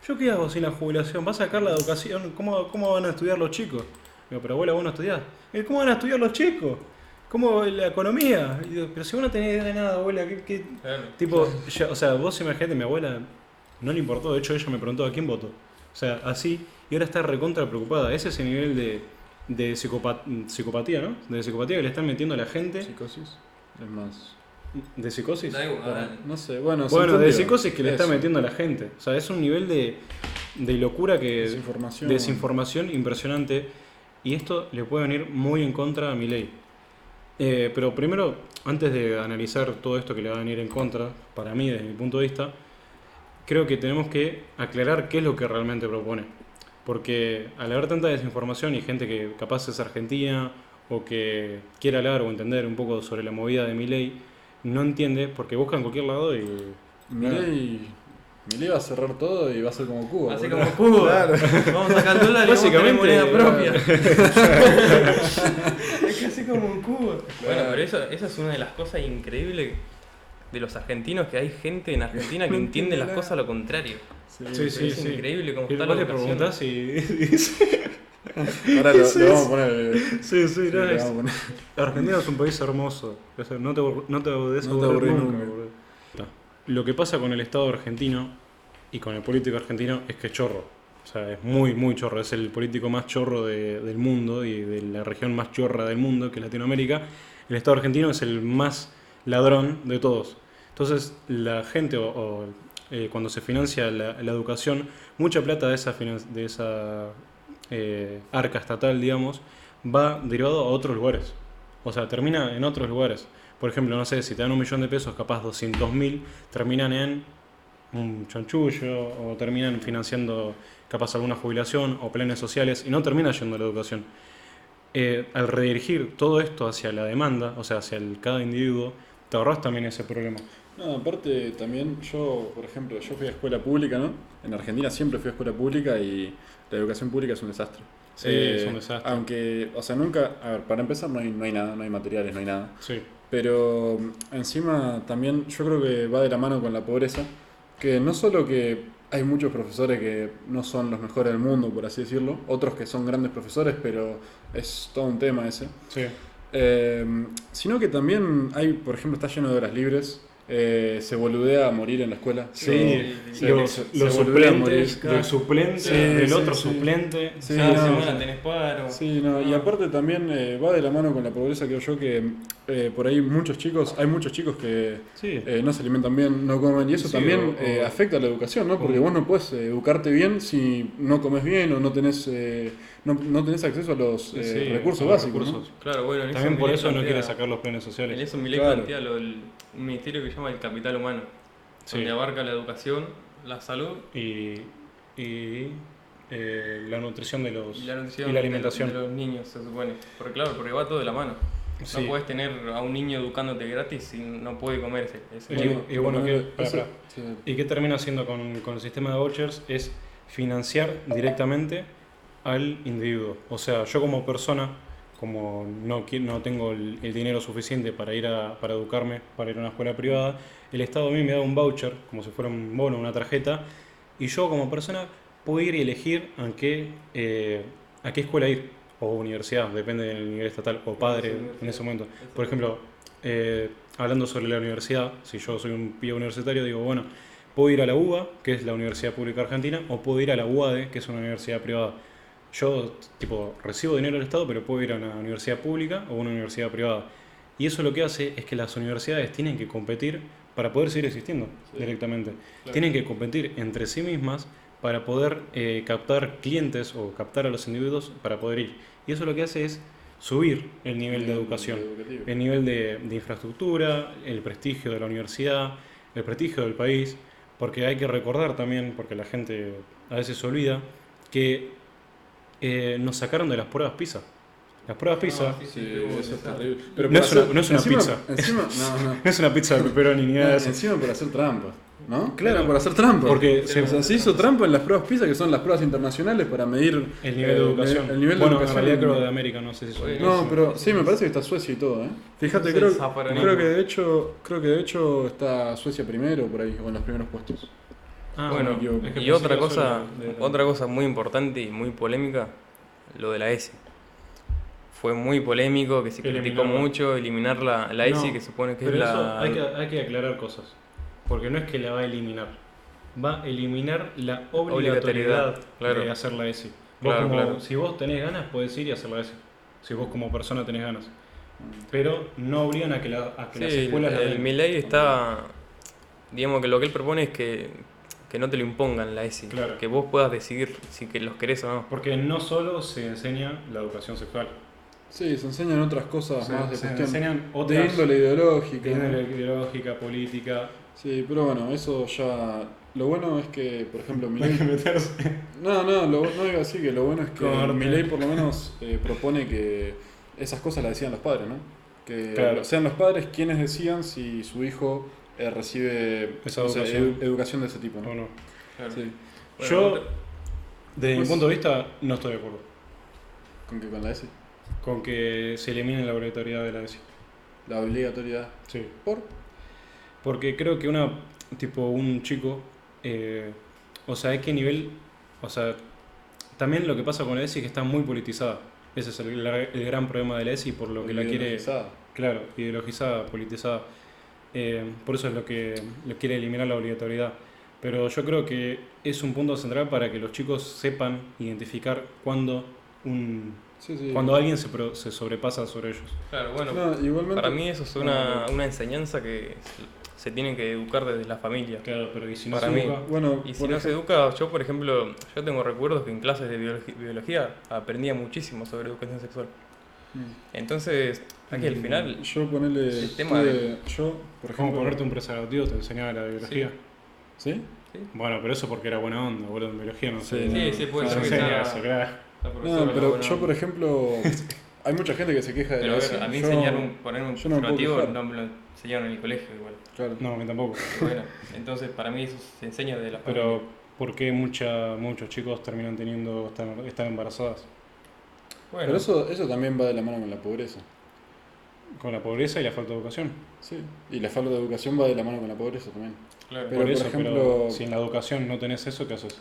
¿Yo qué hago sin la jubilación? ¿Va a sacar la educación? ¿Cómo van a estudiar los chicos? Digo, pero abuela, vos no estudiás. ¿Cómo van a estudiar los chicos? ¿Cómo la economía? Y digo, pero si vos no tenés idea de nada, abuela, ¿qué? Claro. Tipo, o sea, vos imaginate, mi abuela no le importó, de hecho ella me preguntó a quién votó. O sea, así, y ahora está recontra preocupada. Ese es el nivel de psicopatía, ¿no? De psicopatía que le están metiendo a la gente. Psicosis, es más. ¿De psicosis? Da igual. No sé, bueno, se Bueno, de entendió. psicosis que le está Eso. metiendo a la gente. O sea, es un nivel de locura que. Desinformación. Desinformación impresionante. Y esto le puede venir muy en contra a Milei. Pero primero, antes de analizar todo esto que le va a venir en contra, para mí, desde mi punto de vista, creo que tenemos que aclarar qué es lo que realmente propone. Porque al haber tanta desinformación y gente que capaz es argentina o que quiere hablar o entender un poco sobre la movida de Milei, no entiende porque busca en cualquier lado y... Milei va a cerrar todo y va a ser como Cuba. Así boludo. como Cuba. Claro. Vamos a sacar el dólar y vamos a tener Básicamente, moneda propia. Es casi como en Cuba. Bueno, pero eso es una de las cosas increíbles de los argentinos, que hay gente en Argentina que entiende las cosas a lo contrario. Sí, Es increíble cómo Y está vos la le educación. preguntás y dice... Ahora lo vamos a poner. Sí, Sí, no, lo es- vamos a poner. Argentina es un país hermoso. O sea, no te No te aburrís aburrís nunca, nunca. boludo. Lo que pasa con el Estado argentino y con el político argentino es que es chorro. O sea, es muy, muy chorro. Es el político más chorro del mundo y de la región más chorra del mundo, que es Latinoamérica. El Estado argentino es el más ladrón de todos. Entonces, la gente, cuando se financia la educación, mucha plata de esa arca estatal, digamos, va derivado a otros lugares. O sea, termina en otros lugares. Por ejemplo, no sé, si te dan 1.000.000 de pesos, capaz 200.000 terminan en un chanchullo o terminan financiando capaz alguna jubilación o planes sociales y no termina yendo a la educación. Al redirigir todo esto hacia la demanda, o sea, hacia cada individuo, te ahorras también ese problema. No, aparte también yo, por ejemplo, yo fui a escuela pública, ¿no? En Argentina siempre fui a escuela pública y la educación pública es un desastre. Sí, es un desastre. Aunque, o sea, nunca, a ver, para empezar no hay nada, no hay materiales, no hay nada. Sí, Pero encima también yo creo que va de la mano con la pobreza, que no solo que hay muchos profesores que no son los mejores del mundo, por así decirlo. Otros que son grandes profesores, pero es todo un tema ese. Sí. Sino que también hay, por ejemplo, está lleno de horas libres. Se boludea a morir en la escuela. Sí, Se los boludea a morir. suplentes, del suplente, Sí, del sí, otro sí. suplente. Sí, Cada no, semana sí. tenés paro. Sí, no, y aparte también va de la mano con la pobreza, creo yo, que por ahí hay muchos chicos que Sí. no se alimentan bien, no comen, y eso Sí, también o- afecta a la educación, ¿no? Porque vos no puedes educarte bien si no comes bien o no tenés, no tenés acceso a los Sí, recursos a los básicos, recursos. Claro, bueno, en También por Milei eso no plantea- quiere sacar los planes En sociales. eso Milei Claro. plantea un ministerio que se llama el capital humano, Sí. donde abarca la educación, la salud Y la nutrición de los y la nutrición y la alimentación. de los niños, se supone. Porque claro, porque va todo de la mano. Sí. No puedes tener a un niño educándote gratis si no puede comer ese Y- niño. y bueno, ¿qué- pará, eso- pará. sí. ¿Y qué termina haciendo con el sistema de vouchers? Es financiar directamente al individuo. O sea, yo como persona, como no tengo el dinero suficiente para educarme, para ir a una escuela privada, el Estado a mí me da un voucher, como si fuera un bono, una tarjeta, y yo como persona puedo ir y elegir a qué escuela ir, o universidad, depende del nivel estatal, o padre en ese momento. Por ejemplo, hablando sobre la universidad, si yo soy un pibe universitario, digo, bueno, puedo ir a la UBA, que es la Universidad Pública Argentina, o puedo ir a la UADE, que es una universidad privada. Yo, tipo, recibo dinero del Estado, pero puedo ir a una universidad pública o una universidad privada. Y eso lo que hace es que las universidades tienen que competir para poder seguir existiendo directamente. Tienen que competir entre sí mismas para poder captar clientes o captar a los individuos para poder ir. Y eso lo que hace es subir el nivel de educación, educativo. el nivel de infraestructura, el prestigio de la universidad, el prestigio del país, porque hay que recordar también, porque la gente a veces se olvida, que nos sacaron de las pruebas PISA. Las pruebas PISA Sí, eso es terrible. No por es una- no es una encima- pizza. Encima, no. no es una pizza de pepperoni ni nada de eso. Encima por hacer trampa, ¿no? Claro. Era por hacer trampa. Porque se hizo trampa en las pruebas PISA, que son las pruebas internacionales para medir el nivel de educación. El nivel de bueno, educación. en realidad creo de América, no sé si son. Bueno, No, pero sí, me parece que está Suecia y todo, ¿eh? Fíjate, Es el creo zaparonismo. que de hecho está Suecia primero por ahí, o en los primeros puestos. Ah, Bueno, es que y pensé otra que eso cosa, era de- otra cosa muy importante y muy polémica, lo de la ESI. Fue muy polémico, que se criticó Eliminarla. mucho, eliminar la ESI, No, que supone que es pero eso la... hay que aclarar cosas. Porque no es que la va a eliminar. Va a eliminar la obligatoriedad claro. de hacer la ESI. Claro, claro. Si vos tenés ganas, podés ir y hacer la ESI. Si vos como persona tenés ganas. Pero no obligan a que las Sí, escuelas la el den. Milei está... Digamos que lo que él propone es que no te lo impongan la ESI. Claro. Que vos puedas decidir si que los querés o no. Porque no solo se enseña la educación sexual. Sí, se enseñan otras cosas más de se cuestión enseñan de otras índole ideológica. de ¿no? índole ideológica, política. Sí, pero bueno, eso ya... Lo bueno es que, por ejemplo, No hay que Milei... meterse. No, no iba a decir que lo bueno es que Corte. Milei por lo menos propone que esas cosas las decían los padres, ¿no? Que Claro. sean los padres quienes decían si su hijo recibe Esa no sé, educación. educación de ese tipo, ¿no? ¿O no? Claro. Sí. Bueno, Yo, otra- desde mi Pues- punto de vista, no estoy de acuerdo ¿Con qué? ¿Con la ESI? con que se elimine la obligatoriedad de la ESI. La obligatoriedad. Sí. ¿Por? Porque creo que un chico, o sea, es que nivel, o sea, también lo que pasa con la ESI es que está muy politizada. Ese es el gran problema de la ESI, por lo que la quiere, Ideologizada. claro, ideologizada, politizada. Por eso es lo quiere eliminar la obligatoriedad. Pero yo creo que es un punto central para que los chicos sepan identificar cuando Sí. cuando alguien se sobrepasa sobre ellos. Claro, bueno, No, igualmente... para mí eso es una enseñanza que se tiene que educar desde la familia. Claro, pero y si no Para se mí. educa, Bueno, Y si por no se ejemplo- educa, yo por ejemplo, yo tengo recuerdos que en clases de biología aprendía muchísimo sobre educación sexual. Entonces, aquí al final, Yo ponele... el tema Yo, por cómo ejemplo... ponerte un preservativo te enseñaba la biología. ¿Sí? Bueno, pero eso porque era buena onda, boludo, en biología no Sí, sé. sí, puede no ser que enseña sea- eso, claro. la profesora No, era pero buena yo, por onda. ejemplo... Hay mucha gente que se queja de Pero a eso. ver, a mí Yo- ponerme un yo no me puedo preservativo quejar. no me lo enseñaron en el colegio igual. Claro. No, a mí tampoco. Pero bueno, entonces para mí eso se enseña de la familia. Pero, ¿por qué muchos chicos terminan están embarazadas? Bueno, Pero eso también va de la mano con la pobreza. Con la pobreza y la falta de educación. Sí, y la falta de educación va de la mano con la pobreza también. Claro. Pero, Por eso, por ejemplo, pero si en la educación no tenés eso, ¿qué haces?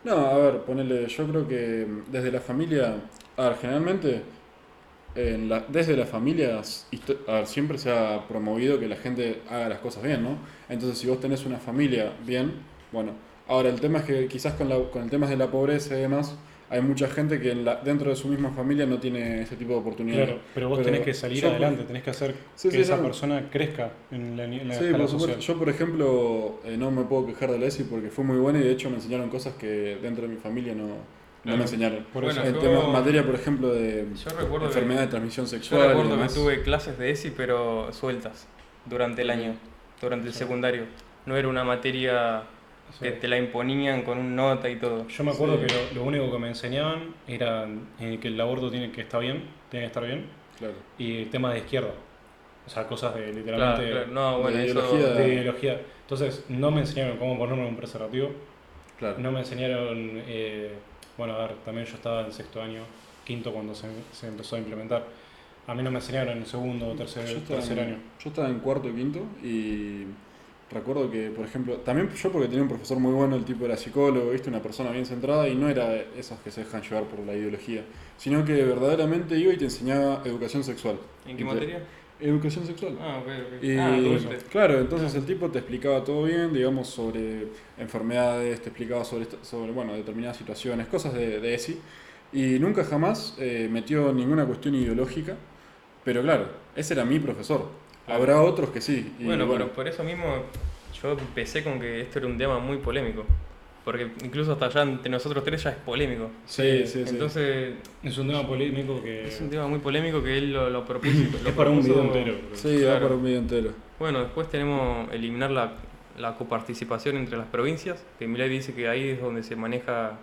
no, a ver, ponele, yo creo que desde la familia, a ver, generalmente desde las familias a ver, siempre se ha promovido que la gente haga las cosas bien, ¿no? Entonces, si vos tenés una familia bien, bueno, ahora el tema es que quizás con el tema de la pobreza y demás, hay mucha gente que dentro de su misma familia no tiene ese tipo de oportunidades. Claro, pero vos tenés que salir yo, adelante, tenés que hacer Sí, que sí, esa no. persona crezca en la Sí, escala por social. supuesto. Yo, por ejemplo, no me puedo quejar de la ESI porque fue muy buena y de hecho me enseñaron cosas que dentro de mi familia no me enseñaron. Por Bueno, eso. En yo- materia, por ejemplo, de Yo recuerdo enfermedad de transmisión Yo sexual. y recuerdo que demás. tuve clases de ESI, pero sueltas, durante el año, durante el secundario. No era una materia que te la imponían con un nota y todo. Yo me acuerdo Sí. que lo único que me enseñaban era que el aborto tiene que estar bien, tiene que estar bien, Claro. y temas de izquierda. O sea, cosas de Claro, literalmente claro. No, bueno, de eso... ideología. de ideología. Entonces, no me enseñaron cómo ponerme un preservativo, Claro. no me enseñaron, bueno, a ver, también yo estaba en sexto año, quinto cuando se empezó a implementar. A mí no me enseñaron en segundo o tercer año. Yo estaba en cuarto y quinto y recuerdo que, por ejemplo, también yo porque tenía un profesor muy bueno, el tipo era psicólogo, viste, una persona bien centrada y no era de esos que se dejan llevar por la ideología, sino que verdaderamente iba y te enseñaba educación sexual. ¿En qué materia? Educación sexual. Ah, ok, ok. Y Dulce. claro, entonces el tipo te explicaba todo bien, digamos, sobre enfermedades, te explicaba sobre bueno, determinadas situaciones, cosas de ESI, y nunca jamás metió ninguna cuestión ideológica, pero claro, ese era mi profesor. Claro. Habrá otros que sí. Y Bueno, pero por eso mismo yo empecé con que esto era un tema muy polémico. Porque incluso hasta allá entre nosotros tres ya es polémico. sí, sí. Entonces Es un tema polémico que es un tema muy polémico que él lo propuso. es para un video entero. Sí, Claro. va para un video entero. Bueno, después tenemos eliminar la coparticipación entre las provincias, que Milei dice que ahí es donde se maneja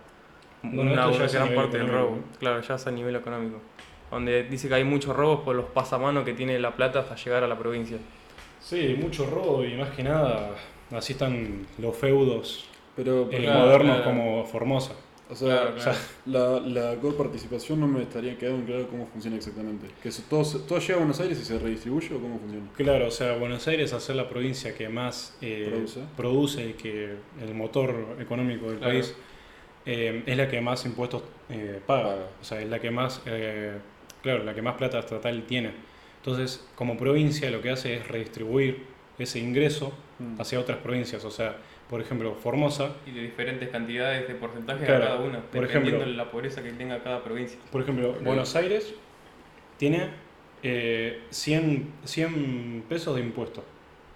Bueno, una esto ya es a gran nivel parte del económico, robo. Claro, ya es a nivel económico. Donde dice que hay muchos robos por los pasamanos que tiene La Plata hasta llegar a la provincia. Sí, mucho robo y más que nada, así están los feudos Pero, Claro, modernos claro. como Formosa. o sea, Claro, claro. la coparticipación no me estaría quedando claro cómo funciona exactamente. ¿Que todo llega a Buenos Aires y se redistribuye o cómo funciona? Claro, o sea, Buenos Aires al ser la provincia que más produce y que el motor económico del Claro. país es la que más impuestos paga. Paga. O sea, es la que más, claro, la que más plata estatal tiene. Entonces, como provincia lo que hace es redistribuir ese ingreso hacia otras provincias. O sea, por ejemplo, Formosa, Y de diferentes cantidades de porcentajes Claro, a cada una, por dependiendo ejemplo. de la pobreza que tenga cada provincia. por ejemplo, Ok. Buenos Aires tiene 100 pesos de impuesto,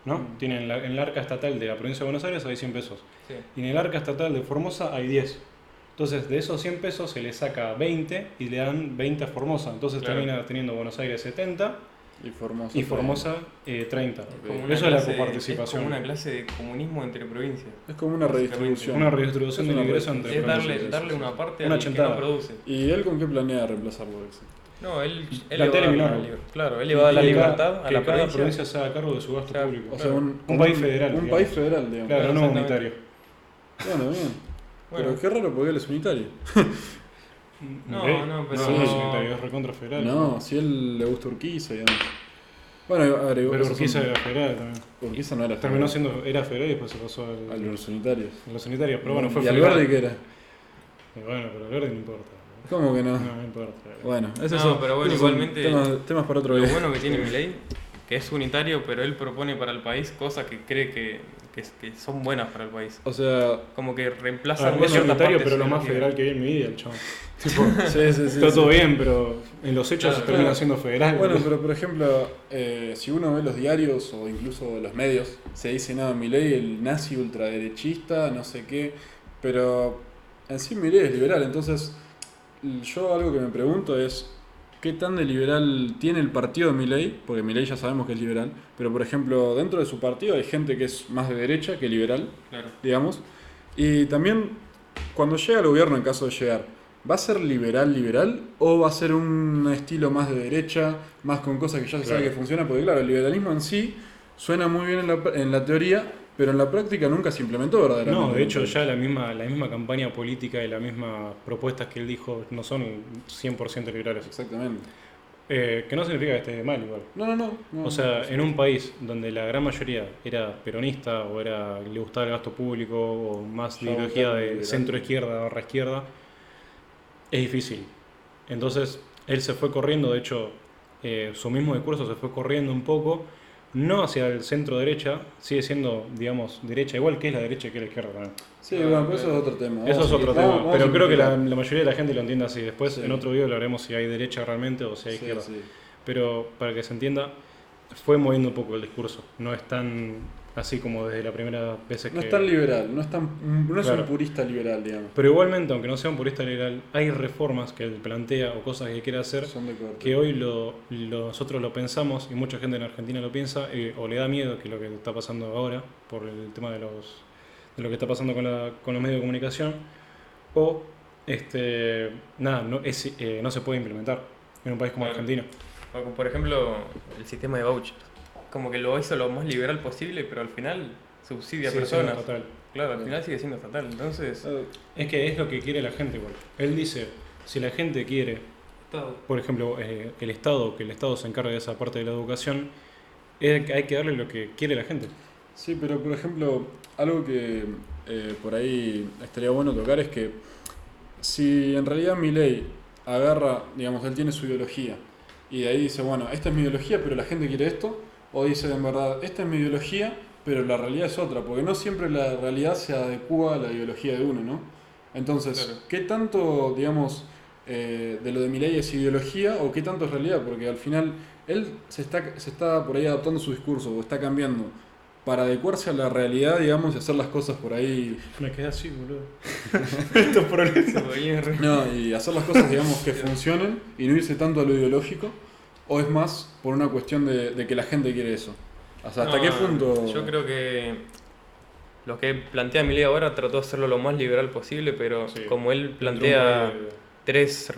¿no? Tiene en el arca estatal de la provincia de Buenos Aires hay 100 pesos. Sí. Y en el arca estatal de Formosa hay 10. Entonces, de esos 100 pesos se le saca 20 y le dan 20 a Formosa. Entonces Claro. termina teniendo Buenos Aires 70 Y Formosa. y Formosa 30. Como una Eso es la clase- coparticipación. Es como una clase de comunismo entre provincias. Es como una Básicamente. redistribución. Una redistribución Es del una ingreso entre Es provincias. darle una parte Una al que chantada. no produce. ¿Y él con qué planea reemplazarlo? Ese? No, él le Plantea va a dar la eliminarlo. claro, él le va a dar la Que cada- libertad a que la cada provincia. se haga cargo de su gasto Claro. público. O sea, Un país federal, Un digamos. país federal, digamos. Claro, no exactamente. unitario. Bueno, bien. Bueno. Pero qué raro porque él es unitario. No, ¿Eh? no, pero- No, es unitario, es recontra federal. No, si él le gusta Urquiza y demás. Bueno, a ver, Pero esos Urquiza son- era federal también. Urquiza no era Terminó federal. siendo, era federal y después se pasó A al, los unitarios. a los sanitarios. Pero bueno, fue ¿Y federal. Alberdi qué era? Y bueno, pero Alberdi no importa. ¿Cómo que no? No, no importa. Bueno, esos No, son, pero bueno, esos son igualmente- temas para otro Lo día. bueno que tiene Milei, que es unitario, pero él propone para el país cosas que cree que son buenas para el país. O sea, Como que Ah, reemplazan es ciertas unitario, partes pero lo más ideológicas. federal que vi en mi vida, el chabón. Tipo, sí, sí, sí. está todo sí. bien, pero en los hechos Claro, termina claro. siendo federal. Bueno, pero por ejemplo, si uno ve los diarios o incluso los medios, se dice, no, Milei el nazi ultraderechista, no sé qué, pero en sí Milei es liberal, entonces yo algo que me pregunto es, ¿qué tan de liberal tiene el partido de Milei? Porque Milei ya sabemos que es liberal, pero por ejemplo, dentro de su partido hay gente que es más de derecha que liberal, Claro. digamos, y también cuando llega al gobierno, en caso de llegar, ¿va a ser liberal o va a ser un estilo más de derecha, más con cosas que ya se sabe Claro. que funciona? Porque claro, el liberalismo en sí suena muy bien en la teoría, pero en la práctica nunca se implementó verdaderamente. No, de hecho ya la misma campaña política y las mismas propuestas que él dijo no son 100% liberales. Exactamente. Que no significa que esté mal igual. No, O sea, en un país donde la gran mayoría era peronista o le gustaba el gasto público o más Ya ideología votaron de liberal. centro-izquierda barra izquierda, es difícil. Entonces, él se fue corriendo, de hecho, su mismo discurso se fue corriendo un poco, no hacia el centro-derecha, sigue siendo, digamos, derecha, igual que es la derecha y que es la izquierda también. Sí, bueno, pero eso es otro tema. Eso es otro tema, Vamos pero a creo que la simplificar. mayoría de la gente lo entiende así. Después, Sí. en otro video hablaremos si hay derecha realmente o si hay Sí, izquierda. sí. Pero para que se entienda, fue moviendo un poco el discurso. No es tan así como desde la primera vez No que... es tan liberal, no es Claro. un purista liberal, digamos. Pero igualmente, aunque no sea un purista liberal, hay reformas que él plantea o cosas que quiere hacer Son de corte. que hoy nosotros lo pensamos y mucha gente en Argentina lo piensa o le da miedo, que es lo que está pasando ahora por el tema de lo que está pasando con los medios de comunicación, o nada, no se puede implementar en un país como Claro. Argentina. O como, por ejemplo, el sistema de vouchers. Como que lo hizo lo más liberal posible, pero al final subsidia a Sigue siendo personas. estatal. Claro, al final sigue siendo estatal. Entonces, Es que es lo que quiere la gente igual. Él dice, si la gente quiere, por ejemplo, que el Estado se encargue de esa parte de la educación, hay que darle lo que quiere la gente. Sí, pero por ejemplo, algo que por ahí estaría bueno tocar es que si en realidad Milei agarra, digamos, él tiene su ideología y de ahí dice, bueno, esta es mi ideología, pero la gente quiere esto, o dice en verdad, esta es mi ideología, pero la realidad es otra, porque no siempre la realidad se adecua a la ideología de uno, ¿no? Entonces, Claro. ¿qué tanto, digamos, de lo de Milei es ideología o qué tanto es realidad? Porque al final él se está por ahí adaptando su discurso o está cambiando para adecuarse a la realidad, digamos, y hacer las cosas por ahí. Me quedé así, boludo. Estos problemas. No, y hacer las cosas, digamos, que funcionen y no irse tanto a lo ideológico, o es más por una cuestión de que la gente quiere eso. O sea, ¿hasta no, qué punto? Yo creo que lo que plantea Milei ahora trató de hacerlo lo más liberal posible, pero Sí. como él plantea tres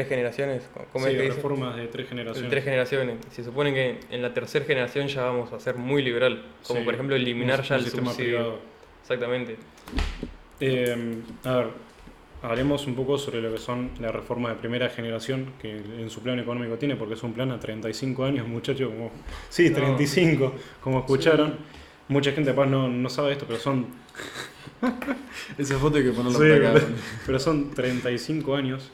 generaciones, ¿cómo es Sí, que dice? reformas de 3 generaciones. Tres generaciones. Se supone que en la tercera generación ya vamos a ser muy liberal, como Sí, por ejemplo eliminar un ya el sistema subsidio. privado. Exactamente. A ver, hablemos un poco sobre lo que son las reformas de primera generación que en su plan económico tiene, porque es un plan a 35 años, muchachos, como... Sí, No. 35, como escucharon. Mucha gente capaz no sabe esto, pero son... Esa foto hay que ponerla Sí, por acá. pero son 35 años.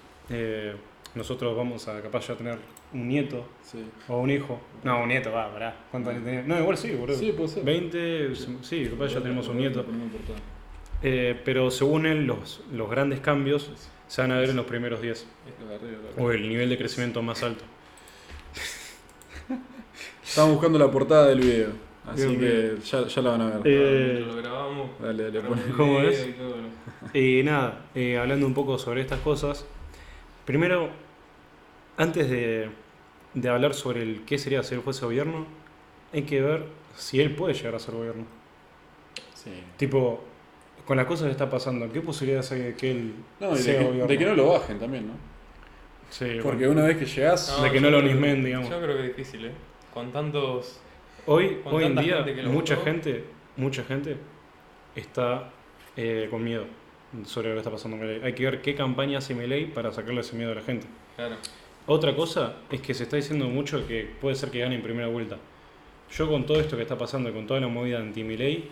Nosotros vamos a capaz ya tener un nieto Sí. o un hijo. No, un nieto, pará. ¿Cuántos años tenía? No, igual sí, boludo. Sí, puede ser. 20, sí, capaz ya tenemos un nieto. Ponemos portada. Pero según él, los grandes cambios se van a ver en los primeros 10. La arriba, la arriba. O el nivel de crecimiento más alto. Estamos buscando la portada del video. Así Bien, que ya la van a ver. Lo grabamos. Dale, grabamos el ¿cómo video es? y todo, ¿no? Y nada, hablando un poco sobre estas cosas. Primero, antes de hablar sobre qué sería si él fuese gobierno, hay que ver si él puede llegar a ser gobierno. Sí. Tipo, con las cosas que está pasando, ¿qué posibilidades hay de que él No, y sea gobierno? de que no lo bajen también, ¿no? Sí, Porque bueno. una vez que llegas. De que yo no lo creo nismen, digamos. Yo creo que es difícil, ¿eh? Con tantos... Hoy con en tanta día, gente que lo mucha votó. gente está con miedo sobre lo que está pasando en Milei. Hay que ver qué campaña hace Milei para sacarle ese miedo a la gente. Claro. Otra cosa es que se está diciendo mucho que puede ser que gane en primera vuelta. Yo con todo esto que está pasando y con toda la movida anti-Milei,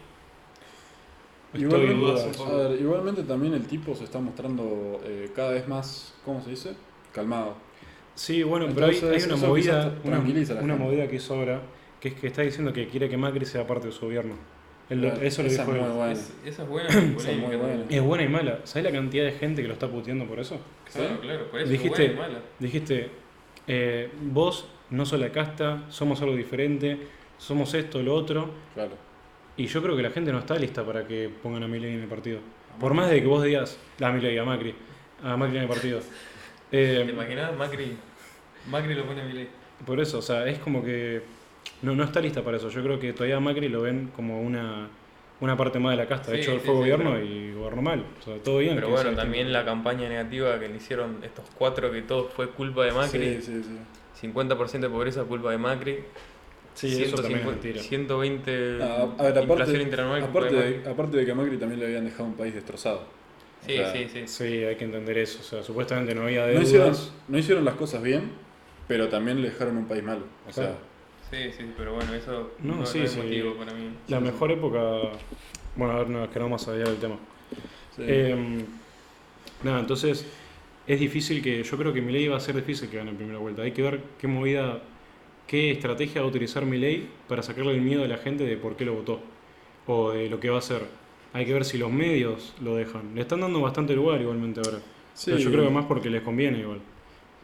estoy en Igualmente, duda. a ver, igualmente también el tipo se está mostrando cada vez más, ¿cómo se dice? Calmado. Sí, bueno, Entonces, pero hay una eso movida, quizás tranquiliza a la una gente. movida que hizo ahora, que es que está diciendo que quiere que Macri sea parte de su gobierno. Claro, Eso lo esa dijo es él. muy buena. Esa es buena. Esa es polémica muy buena. también. Es buena y mala. ¿Sabes la cantidad de gente que lo está puteando por eso? Claro, claro, por eso Dijiste- es buena y mala. Dijiste, vos no sos la casta, somos algo diferente, somos esto, lo otro. Claro. Y yo creo que la gente no está lista para que pongan a Milei en el partido. Por más de que vos digas, a Milei, a Macri en el partido. ¿Te imaginas? Macri lo pone a Milei. Por eso, o sea, es como que no está lista para eso. Yo creo que todavía a Macri lo ven como una parte más de la casta. De Sí, hecho, él sí, fue sí, gobierno pero- y gobernó mal. O sea, todo bien. Pero que bueno, sea también distinto. la campaña negativa que le hicieron estos cuatro, que todo fue culpa de Macri. Sí, sí, sí. 50% de pobreza culpa de Macri. Sí, eso también es mentira. 120 A ver, inflación interanual culpa aparte, de Macri. aparte de que a Macri también le habían dejado un país destrozado. Sí, O sea, sí, sí. Sí, hay que entender eso. O sea, supuestamente no había No hicieron, deudas. no hicieron las cosas bien, pero también le dejaron un país malo. O sea, Claro. Sí, sí, pero bueno, eso No, no, sí, no es sí. motivo para mí. La mejor época. Bueno, a ver, no, es que no vamos a desviar del tema. sí. Nada, entonces es difícil que. Yo creo que Milei va a ser difícil que gane en primera vuelta. Hay que ver qué movida, qué estrategia va a utilizar Milei para sacarle el miedo a la gente de por qué lo votó o de lo que va a hacer. Hay que ver si los medios lo dejan. Le están dando bastante lugar igualmente ahora. Sí. Pero yo creo que más porque les conviene igual.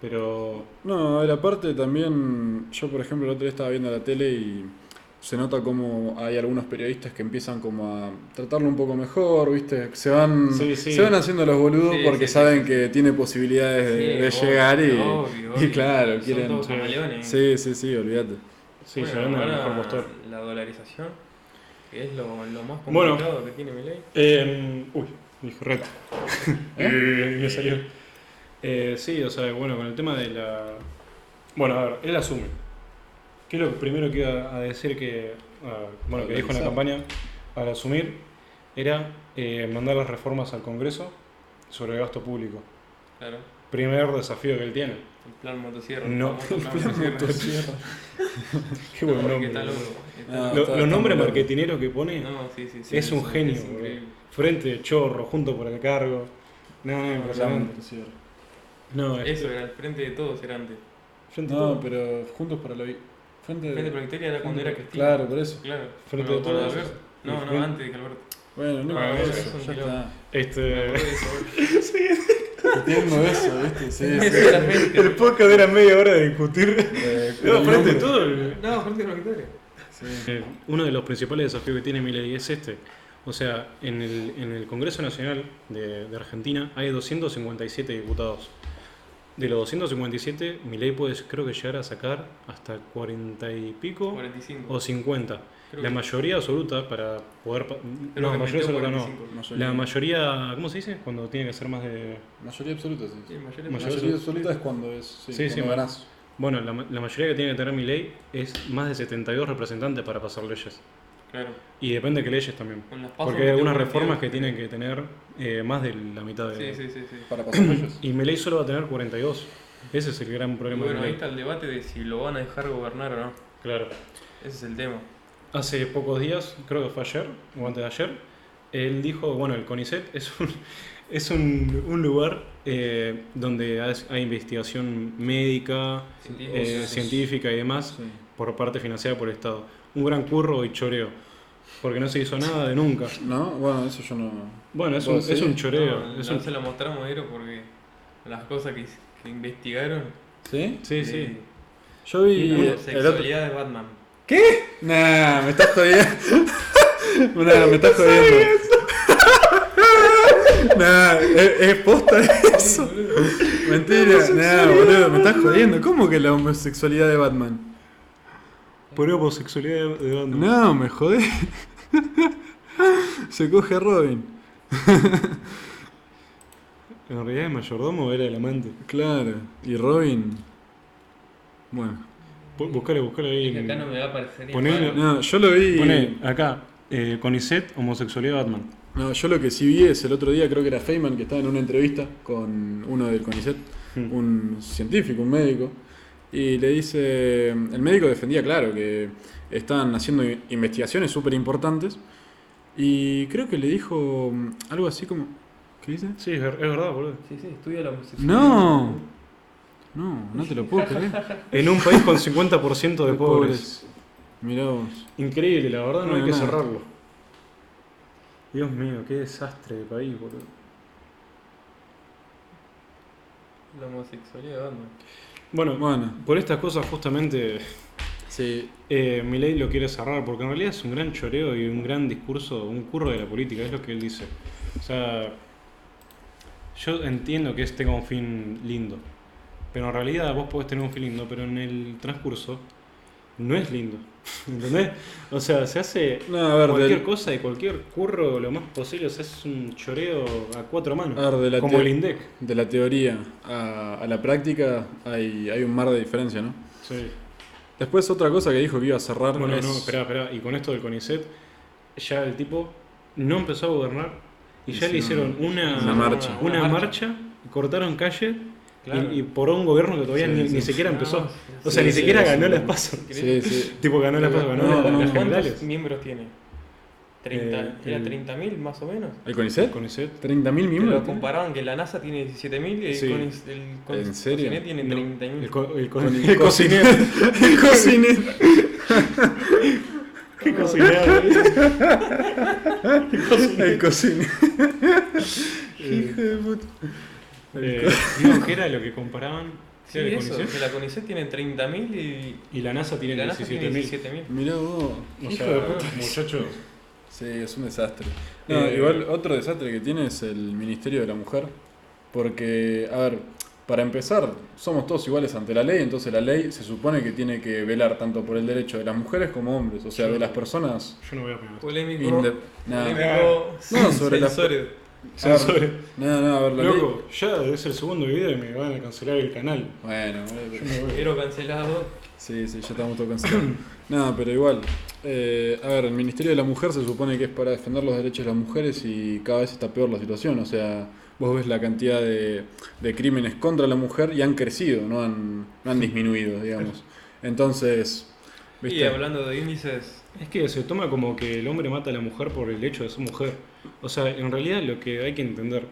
Pero. No, a ver, aparte también, yo por ejemplo el otro día estaba viendo la tele y se nota como hay algunos periodistas que empiezan como a tratarlo un poco mejor, ¿viste? Sí, sí. Se van haciendo los boludos Sí, porque sí, saben sí, que tiene posibilidades de llegar y, obvio, y claro, Son quieren... todos camaleones. Sí, olvídate. Sí, Bueno, se vende el ahora mejor postor. la dolarización, que es lo más Bueno. complicado que tiene Milei. Uy, dije red. Me salió. Sí, o sea, bueno, con el tema de la. Bueno, a ver, él asume. ¿Qué es lo primero que iba a decir que. Bueno, que dijo en la campaña al asumir? Era mandar las reformas al Congreso sobre el gasto público. Claro. Primer desafío que él tiene. El plan motosierra. No, el plan motosierra. Qué buen Porque nombre. está loco. Está No, loco. está Los nombres muy loco. marketineros que pone No, sí, sí, sí. es un genio. Es boludo. increíble. Frente de chorro, junto por el cargo. No, impresionante. No, Eso era el frente de todos, era antes. frente de No, todo. pero juntos para la... Frente Frente de la Victoria era cuando era Cristina. Claro, por eso. Claro. Frente Cuando- de cuando todos. Alberto. Y No, frente- antes de que Alberto. Bueno, no, Ah, eso, eso es un ya quilombo. está. Me acordé de eso, boludo. Entiendo eso, ¿viste? Sí, Ese sí. era frente. El podcast era media hora de discutir. No, el frente nombre. de todo. No, frente de la Victoria. Sí. Uno de los principales desafíos que tiene Milei es este. O sea, en el Congreso Nacional de Argentina hay 257 diputados. De los 257, Milei puede, creo que llegar a sacar hasta 40 y pico 45. o 50. Creo La que- mayoría absoluta para poder... Creo No, que mayoría metió absoluta no. 45. La mayoría... ¿Cómo se dice? Cuando tiene que ser más de... Mayoría absoluta, sí. Sí, Mayoría Mayoría absoluta es cuando es. Sí, Sí, sí, cuando ganás. Bueno, la mayoría que tiene que tener Milei es más de 72 representantes para pasar leyes. Claro. Y depende de qué leyes también. Con las PASO Porque hay metió algunas 42. reformas que tienen que tener más de la mitad de... Sí, sí, sí, sí. Para pasar ellos. Y Milei solo va a tener 42. Ese es el gran Y problema bueno, de ahí Milei. está el debate de si lo van a dejar gobernar o no. Claro. Ese es el tema. Hace pocos días, creo que fue ayer o antes de ayer, él dijo, bueno, el CONICET es un lugar donde hay investigación médica, Científico. científica y demás, Sí. por parte financiada por el Estado. Un gran curro y choreo, porque no se hizo nada de nunca. ¿No? Bueno, eso yo no. Bueno, es ¿Vos un, es sí? un choreo. No, es no un- se lo mostramos, Ero, porque las cosas que investigaron. ¿Sí? Sí, sí. Yo vi. Uno, el otro. sexualidad de Batman. Nah, me estás jodiendo. Nah, me estás jodiendo. Nah, es posta eso. Mentira. Nah, boludo, me estás jodiendo. ¿Cómo que la homosexualidad de Batman? Por homosexualidad de banda. No, me jodé. Se coge a Robin. En realidad el mayordomo era el amante. Claro. Y Robin. Bueno. Buscale ahí. Es que acá no me va a aparecer. Ponele- igual. No, yo lo vi. Pone acá, CONICET, homosexualidad Batman. No, yo lo que sí vi es el otro día, creo que era Feynman, que estaba en una entrevista con uno del CONICET, un científico, un médico, y le dice, el médico defendía, claro, que estaban haciendo investigaciones súper importantes, y creo que le dijo algo así como, ¿qué dice? Sí, es verdad, boludo. Sí, sí, estudia la homosexualidad. No te lo puedo creer. En un país con 50% de pobres. Mirá vos. Increíble, la verdad, no No, hay que nada. cerrarlo. Dios mío, qué desastre de país, boludo. La homosexualidad de Batman. Bueno, Bueno, por estas cosas justamente sí. Milei lo quiere cerrar, porque en realidad es un gran choreo y un gran discurso, un curro de la política, es lo que él dice. O sea, yo entiendo que tenga un fin lindo, pero en realidad vos podés tener un fin lindo, pero en el transcurso no es lindo. ¿Entendés? O sea, se hace No, a ver, cualquier del- cosa y cualquier curro lo más posible, o sea, es un choreo a cuatro manos, A ver, de la como teo- el INDEC. De la teoría a la práctica hay un mar de diferencia, ¿no? Sí. Después otra cosa que dijo que iba a cerrar Bueno, es... no, espera, y con esto del CONICET, ya el tipo no empezó a gobernar y ya le hicieron una una Una marcha, cortaron calle Claro. y por un gobierno que todavía Sí, ni sí. siquiera empezó. No, O sea, sí, ni sí, siquiera sí, ganó sí. las PASO. Sí, sí. Tipo, ganó las PASO, ganó No, las no. generales. ¿Cuántos miembros tiene? 30, ¿era el- 30.000 más o menos? ¿El CONICET? Con ese 30.000 Que miembros. lo comparaban que la NASA tiene 17.000 y Sí. ¿En serio? CONICET tiene 30.000. el cocinero. El cocinero. ¿Qué cocinero? El cocinero. Hijo de puta. No, ¿qué era lo que comparaban? Sí, ¿Era el eso, CONICET? que la CONICET tiene 30.000 y Y la NASA tiene la NASA tiene 17.000. 17.000. Mirá vos. O Hijo sea, de puta. muchachos. Sí, es un desastre. No, igual otro desastre que tiene es el Ministerio de la Mujer. Porque, a ver, para empezar, somos todos iguales ante la ley, entonces la ley se supone que tiene que velar tanto por el derecho de las mujeres como hombres, o sea, de las personas. Yo no voy a opinar. Polémico. No, Polémico. No, sobre la- Censores. Censores. no, a ver, la ley. Loco, ya es el segundo video y me van a cancelar el canal. Bueno, Yo me voy. Pero cancelado. sí, ya estamos todos cancelados. No, pero igual. A ver, el Ministerio de la Mujer se supone que es para defender los derechos de las mujeres y cada vez está peor la situación. O sea, vos ves la cantidad de crímenes contra la mujer y han crecido, no han disminuido, digamos. Entonces, Y ¿viste? hablando de índices, Es que se toma como que el hombre mata a la mujer por el hecho de ser mujer. O sea, en realidad lo que hay que entender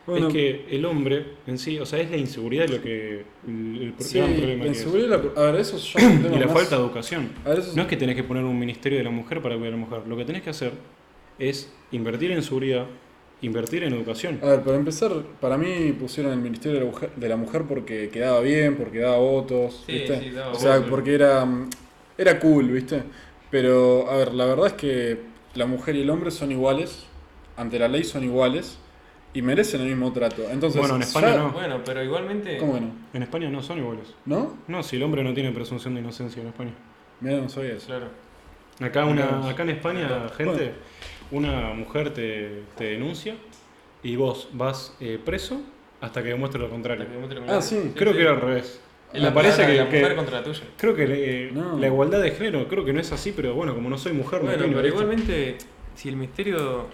Bueno, es que el hombre en sí, o sea, es la inseguridad lo que el sí, gran problema la que es. inseguridad, a ver, eso ya es un tema Y la más- falta de educación. A ver, eso- No es que tenés que poner un ministerio de la mujer para cuidar a la mujer. Lo que tenés que hacer es invertir en seguridad, invertir en educación. A ver, para empezar, para mí pusieron el Ministerio de la Mujer porque quedaba bien, porque daba votos, Sí, ¿viste? sí, daba o sea, votos. porque era cool, ¿viste? Pero, a ver, la verdad es que la mujer y el hombre son iguales, ante la ley son iguales y merecen el mismo trato. Entonces, Bueno, en España ya- no. bueno, pero igualmente. ¿Cómo que no? En España no son iguales. ¿No? No, si el hombre no tiene presunción de inocencia en España. Mira, no sabía eso. Claro. Acá en España, gente, una mujer te denuncia y vos vas preso hasta que demuestre lo contrario. Sí. Creo que era al revés. Es Me la parece palabra de que, la mujer contra la tuya. creo que No. la igualdad de género, creo que no es así, pero bueno, como no soy mujer, no Bueno, opino, pero ¿viste? igualmente, si el ministerio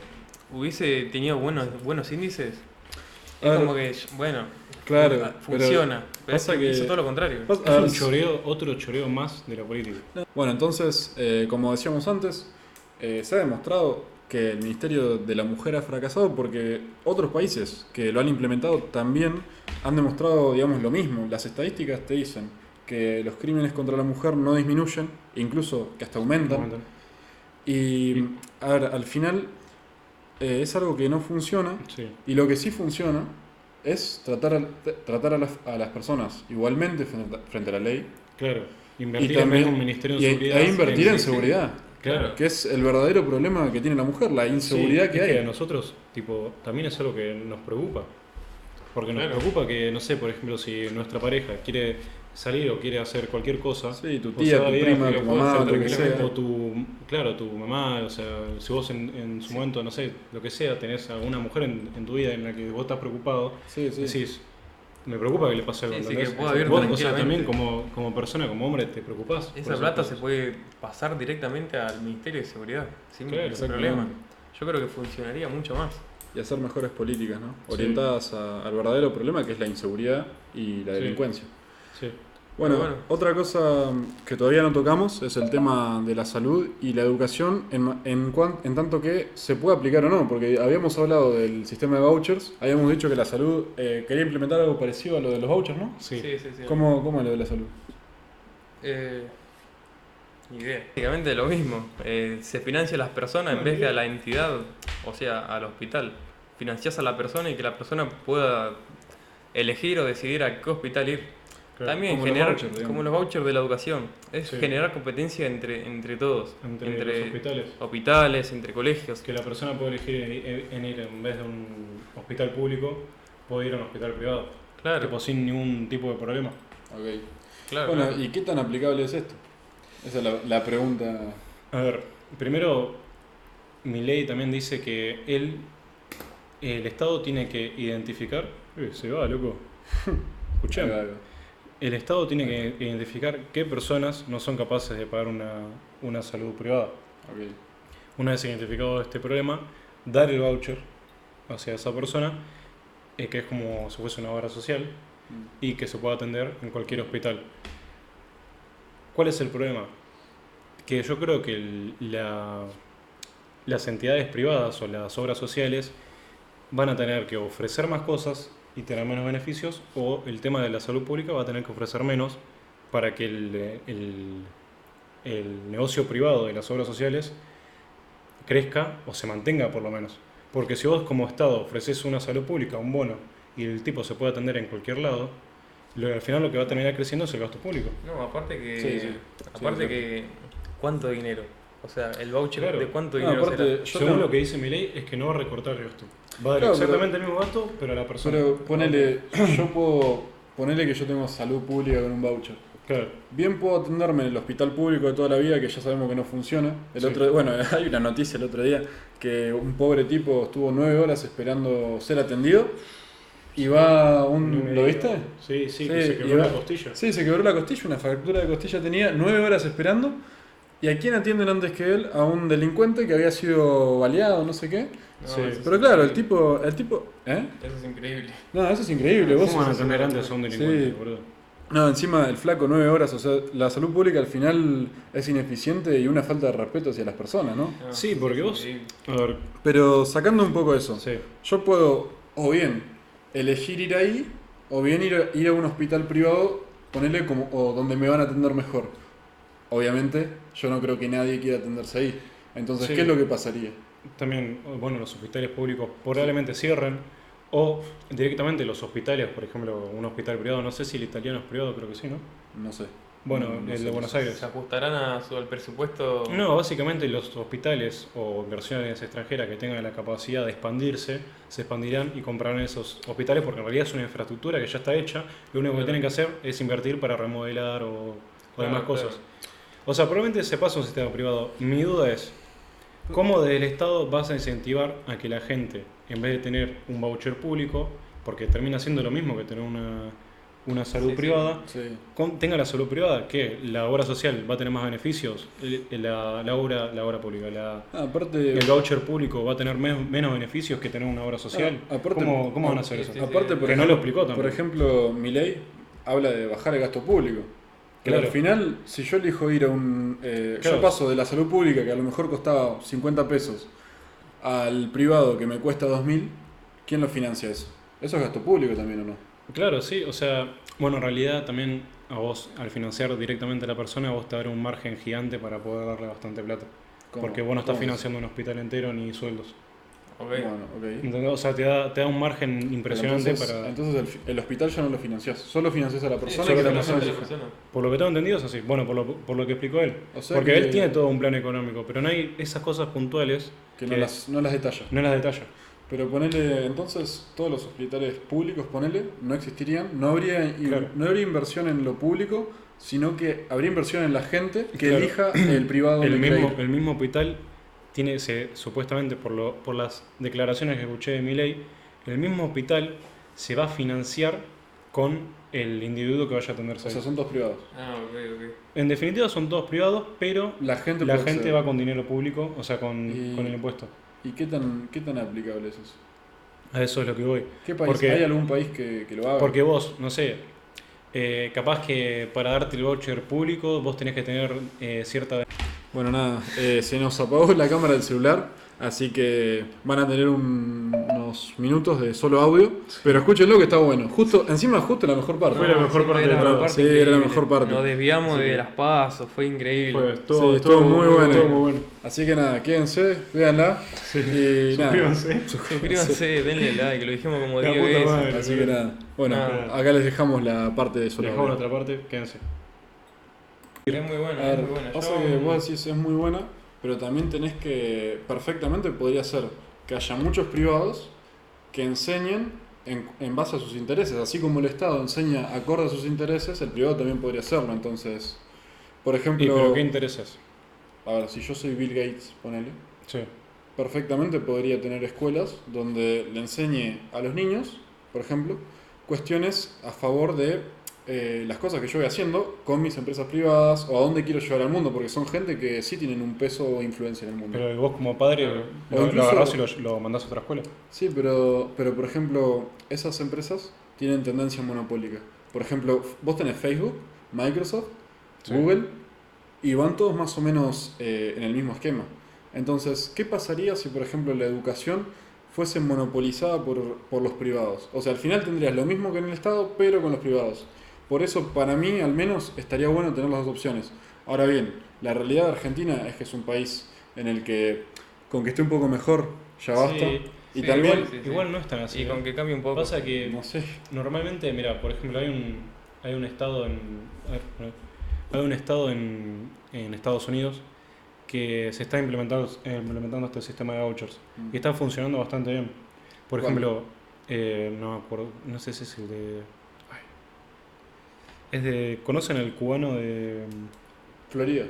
hubiese tenido buenos índices, A es ver, como que, bueno, claro, funciona. Pero pasa es que que- hizo todo lo contrario. Pas- Es a ver, un choreo, otro choreo más de la política. Bueno, entonces, como decíamos antes, se ha demostrado que el Ministerio de la Mujer ha fracasado porque otros países que lo han implementado también han demostrado, digamos, lo mismo. Las estadísticas te dicen que los crímenes contra la mujer no disminuyen, incluso que hasta aumentan. Y, a ver, al final es algo que no funciona Sí. y lo que sí funciona es tratar a las personas igualmente frente a la ley Claro. y Invertir también en un ministerio de y- seguridad. e invertir en sí, sí. seguridad. Claro. Que es el verdadero problema que tiene la mujer, la inseguridad Sí, que es hay. a nosotros, tipo, también es algo que nos preocupa. Porque nos Claro. preocupa que, no sé, por ejemplo, si nuestra pareja quiere salir o quiere hacer cualquier cosa. Sí, tu o tía, sea, tu de prima, viaje, tu lo puede mamá, hacer lo que tranquilamente. sea. O tu mamá, o sea, si vos en su momento, no sé, lo que sea, tenés alguna mujer en tu vida en la que vos estás preocupado, Sí, sí. decís, me preocupa que le pase algo. Sí, sí, ¿entendés? que pueda vivir Vos, o sea, tranquilamente. también como persona, como hombre, te preocupás. por Esa esas plata cosas. se puede pasar directamente al Ministerio de Seguridad, sin Claro, problema. Yo creo que funcionaría mucho más. Y hacer mejores políticas, ¿no? Sí. Orientadas al verdadero problema que es la insegurididad y la Sí. delincuencia. Sí. Bueno, Pero bueno. otra cosa que todavía no tocamos es el tema de la salud y la educación en tanto que se puede aplicar o no, porque habíamos hablado del sistema de vouchers, habíamos dicho que la salud quería implementar algo parecido a lo de los vouchers, ¿no? Sí. Sí. ¿Cómo es lo de la salud? Ni idea. Básicamente lo mismo. Se financia a las personas en vez que a la entidad, o sea, al hospital. Financiás a la persona y que la persona pueda elegir o decidir a qué hospital ir. Claro, También como los generar, vouchers, digamos. como los vouchers de la educación, es Sí. generar competencia entre todos, Entre los hospitales. hospitales, entre colegios. Que la persona puede elegir en ir en vez de un hospital público, puede ir a un hospital privado. Claro, Tipo, sin ningún tipo de problema. Ok. claro. Bueno, claro. ¿y qué tan aplicable es esto? Esa es la pregunta. A ver, primero, mi ley también dice que el Estado tiene que identificar. Se va, loco. Escuchame. Ahí va. El Estado tiene que identificar qué personas no son capaces de pagar una salud privada. Ok. Una vez identificado este problema, dar el voucher hacia esa persona, que es como si fuese una obra social y que se puede atender en cualquier hospital. ¿Cuál es el problema? Que yo creo que las entidades privadas o las obras sociales van a tener que ofrecer más cosas y tener menos beneficios, o el tema de la salud pública va a tener que ofrecer menos para que el negocio privado de las obras sociales crezca o se mantenga por lo menos. Porque si vos como Estado ofreces una salud pública, un bono, y el tipo se puede atender en cualquier lado, al final lo que va a terminar creciendo es el gasto público. No, aparte que... Sí. que... ¿Cuánto dinero? O sea, el voucher Claro. de cuánto No, dinero aparte, será. Según lo que dice mi ley, es que no va a recortar el gasto. Va a dar Claro, exactamente el mismo gasto, pero a la persona. Pero ponele que yo tengo salud pública con un voucher. Claro. Bien puedo atenderme en el hospital público de toda la vida, que ya sabemos que no funciona. Bueno, hay una noticia el otro día que un pobre tipo estuvo 9 horas esperando ser atendido y va ¿lo viste? Sí, que Sí, se y quebró va- la costilla. Sí, se quebró la costilla, una fractura de costilla tenía, 9 horas esperando. ¿Y a quién atienden antes que él? A un delincuente que había sido baleado, no sé qué. No, Sí. eso Pero es claro, increíble. el tipo, ¿eh? Eso es increíble. No, eso es increíble. Vos ¿Cómo van a sos- atender antes a un delincuente, Sí. boludo? No, encima el flaco 9 horas, o sea, la salud pública al final es ineficiente y una falta de respeto hacia las personas, ¿no? No, Sí, porque es vos... increíble. A ver, Pero sacando un poco eso, sí. yo puedo o bien elegir ir ahí o bien ir a un hospital privado, ponerle como o donde me van a atender mejor. Obviamente, yo no creo que nadie quiera atenderse ahí. Entonces, Sí. ¿qué es lo que pasaría? También, bueno, los hospitales públicos probablemente cierren, o directamente los hospitales, por ejemplo, un hospital privado, no sé si el italiano es privado, creo que sí, ¿no? No sé. Bueno, No el sé, de no Buenos sé. Aires. ¿Se ajustarán al presupuesto? No, básicamente los hospitales o inversiones extranjeras que tengan la capacidad de expandirse, se expandirán y comprarán esos hospitales porque en realidad es una infraestructura que ya está hecha, lo único que Claro. tienen que hacer es invertir para remodelar o demás Claro, cosas. claro. O sea, probablemente se pasa a un sistema privado. Mi duda es, ¿cómo desde el Estado vas a incentivar a que la gente, en vez de tener un voucher público, porque termina siendo lo mismo que tener una salud Sí, sí. privada, Sí. tenga la salud privada, que la obra social va a tener más beneficios, la obra pública, Aparte, el voucher público va a tener menos beneficios que tener una obra social? aparte- ¿Cómo van a hacer sí, eso? sí, aparte Que no lo explicó tampoco. Por ejemplo, mi ley habla de bajar el gasto público. Pero Claro. al final, si yo elijo ir a un... Claro. Yo paso de la salud pública, que a lo mejor costaba 50 pesos, al privado, que me cuesta 2.000, ¿quién lo financia eso? Eso es gasto público también, ¿o no? Claro, sí, o sea, bueno, en realidad también a vos, al financiar directamente a la persona, vos te abre un margen gigante para poder darle bastante plata. ¿Cómo? Porque vos no estás ¿Cómo? financiando un hospital entero ni sueldos. Ok. Bueno, ok. ¿Entendés? O sea, te da un margen Pero impresionante entonces, para... entonces el hospital ya no lo financiás, solo financiás a la persona solo que la la persona persona. elija. Por lo que tengo entendido es así. Bueno, por lo que explicó él. O sea Porque que- él tiene todo un plan económico, pero no hay esas cosas puntuales Que no las detalla. no las detalla. Pero ponele, entonces todos los hospitales públicos, ponele, no existirían, no habría, Claro. no habría inversión en lo público, sino que habría inversión en la gente que Claro. elija el privado El donde quiera mismo, ir. el mismo hospital tiene, supuestamente por las declaraciones que escuché de Milei, el mismo hospital se va a financiar con el individuo que vaya a atenderse O sea, ahí. son todos privados. Ah, ok. En definitiva son todos privados, pero La gente la puede gente acceder. va con dinero público, o sea, con el impuesto. ¿Y qué tan aplicable es eso? A eso es lo que voy. ¿Qué país? Porque- ¿Hay algún país que lo haga? Porque vos, no sé, capaz que para darte el voucher público vos tenés que tener cierta... Bueno, nada, se nos apagó la cámara del celular, así que van a tener unos minutos de solo audio, pero escúchenlo que está bueno. Encima justo la mejor parte. Fue la mejor parte era de la todo. mejor parte Sí, era la increíble. mejor parte. Nos desviamos Así de que- las pasos, fue increíble. estuvo muy bueno. Estuvo muy bueno. Así que nada, quédense, véanla. Y nada. Suscríbanse. Suscríbanse, denle like, lo dijimos como La 10 puta veces. madre. Así que nada. Bueno, Nada. acá les dejamos la parte de solo Dejamos la audio. otra parte, quédense. Es muy buena, A es ver, muy buena. pasa que vos decís es muy buena, pero también tenés que, perfectamente podría ser que haya muchos privados que enseñen en base a sus intereses. Así como el Estado enseña acorde a sus intereses, el privado también podría hacerlo. Entonces, por ¿Y ejemplo, pero qué intereses? a ver, si yo soy Bill Gates, ponele, Sí. perfectamente podría tener escuelas donde le enseñe a los niños, por ejemplo, cuestiones a favor de las cosas que yo voy haciendo con mis empresas privadas o a dónde quiero llevar al mundo, porque son gente que sí tienen un peso o influencia en el mundo. Pero vos como padre O lo incluso- agarrás y lo mandás a otra escuela. Sí, pero por ejemplo, esas empresas tienen tendencia monopólica. Por ejemplo, vos tenés Facebook, Microsoft, Sí. Google, y van todos más o menos en el mismo esquema. Entonces, ¿qué pasaría si, por ejemplo, la educación fuese monopolizada por los privados? O sea, al final tendrías lo mismo que en el Estado, pero con los privados. Por eso, para mí, al menos, estaría bueno tener las dos opciones. Ahora bien, la realidad de Argentina es que es un país en el que, con que esté un poco mejor, ya basta. Sí, y sí, también, igual, sí. Igual no es tan así. Y con que cambie un poco. Pasa que no sé, normalmente, mira, por ejemplo, hay un estado en. A ver, hay un estado en Estados Unidos que se está implementando este sistema de vouchers y está funcionando bastante bien. Por ¿Cuál? ejemplo, no me acuerdo, no sé si es el de. Ay. Es de. ¿Conocen el cubano de.? Florida.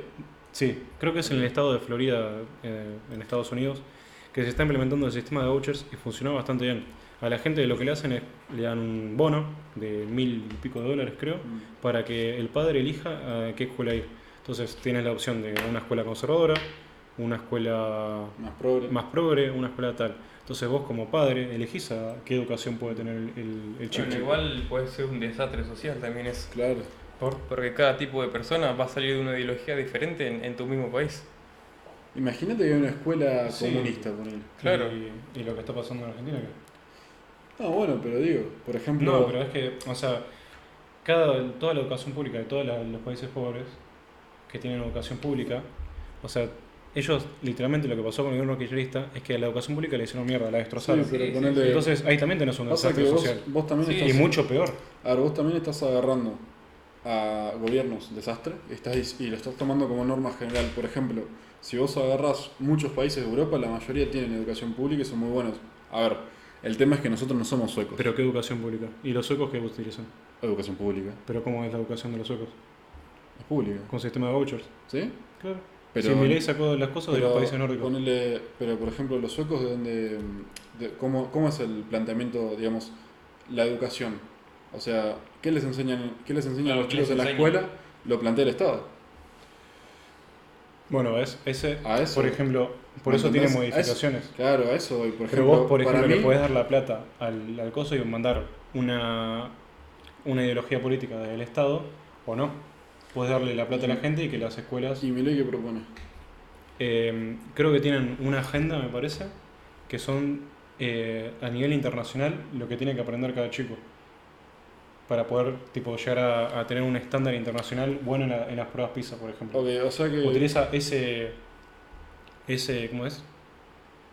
Sí, creo que es en el estado de Florida, en Estados Unidos, que se está implementando el sistema de vouchers y funciona bastante bien. A la gente lo que le hacen es, le dan un bono de $1000 y pico, creo, para que el padre elija a qué escuela ir. Entonces tienes la opción de una escuela conservadora, una escuela Más progre. más progre, una escuela tal. Entonces vos como padre elegís a qué educación puede tener el chico. Bueno, igual puede ser un desastre social también eso. Claro. Porque cada tipo de persona va a salir de una ideología diferente en tu mismo país. Imagínate que hay una escuela Sí. comunista, ponele. Claro. Y lo que está pasando en Argentina, ¿qué? No, bueno, pero digo, por ejemplo... No, pero es que, o sea, toda la educación pública de todos los países pobres que tienen educación pública, o sea, ellos literalmente lo que pasó con el gobierno kirchnerista es que a la educación pública le hicieron mierda, la destrozaron. Sí, pero Sí, ponele... Entonces ahí también tenés un pasa desastre que social. vos también Sí, Y estás... mucho peor. A ver, vos también estás agarrando a gobiernos desastre y lo estás tomando como norma general. Por ejemplo, si vos agarrás muchos países de Europa, la mayoría tienen educación pública y son muy buenos. A ver, el tema es que nosotros no somos suecos. Pero ¿qué educación pública? ¿Y los suecos qué utilizan? Educación pública. ¿Pero cómo es la educación de los suecos? Es pública. Con sistema de vouchers. ¿Sí? Claro. Pero- Si Milei sacó las cosas de los países nórdicos. pero por ejemplo, los suecos, ¿de dónde, cómo es el planteamiento, digamos, la educación? O sea, ¿qué les enseñan a los ¿qué chicos les en la enseñan? escuela? Lo plantea el Estado. Bueno, A eso. por ejemplo, por ¿Me eso tiene entendés? modificaciones. Claro, a eso voy. Por Pero ejemplo, vos, por para ejemplo, le mí- podés dar la plata al coso y mandar una ideología política del Estado, o no. Podés darle la plata a la gente y que las escuelas... ¿Y Milei qué propone? creo que tienen una agenda, me parece, que son a nivel internacional lo que tiene que aprender cada chico. Para poder tipo, llegar a tener un estándar internacional bueno en las pruebas PISA, por ejemplo. Ok, o sea que... Utiliza ese ¿cómo es?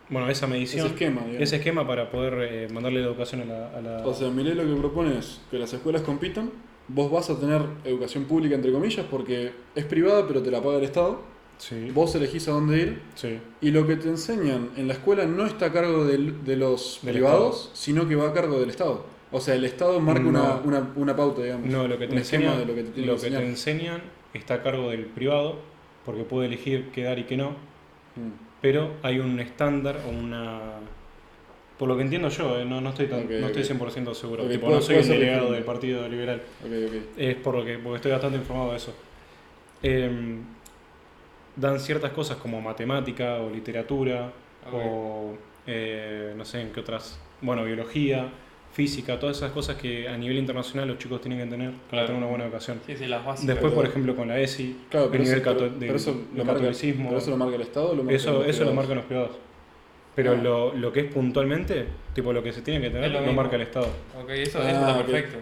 Bueno, esa medición, ese esquema, digamos. para poder mandarle la educación a la... O sea, Milei lo que propone es que las escuelas compitan, vos vas a tener educación pública, entre comillas, porque es privada, pero te la paga el Estado. sí, Vos elegís a dónde ir. sí. Y lo que te enseñan en la escuela no está a cargo de los Del privados, sino que va a cargo del Estado. O sea, el Estado marca No. una pauta, digamos. No, lo que te un esquema enseñan, de lo que te tiene lo que que te enseñar. enseñan está a cargo del privado, porque puede elegir qué dar y qué no, Mm. pero hay un estándar o una... Por lo que entiendo yo, no estoy Ok, no estoy ok. 100% seguro. Ok, Tipo, puede- no soy puede el ser delegado diferente. del Partido Liberal. Ok. Es porque estoy bastante informado de eso. Dan ciertas cosas como matemática o literatura Ok. o no sé en qué otras, bueno, biología, física, todas esas cosas que a nivel internacional los chicos tienen que tener para Claro. tener una buena educación. Sí, sí, las básicas. Después, por pero- ejemplo, con la ESI, Claro, el pero nivel eso, pero eso del lo marca, catolicismo, pero eso lo marca el Estado o lo marca eso los lo privados? marcan los privados. Pero Ah. lo que es puntualmente, tipo lo que se tiene que tener, Es lo lo mismo. marca el Estado. Ok, eso Ah, está ok. perfecto.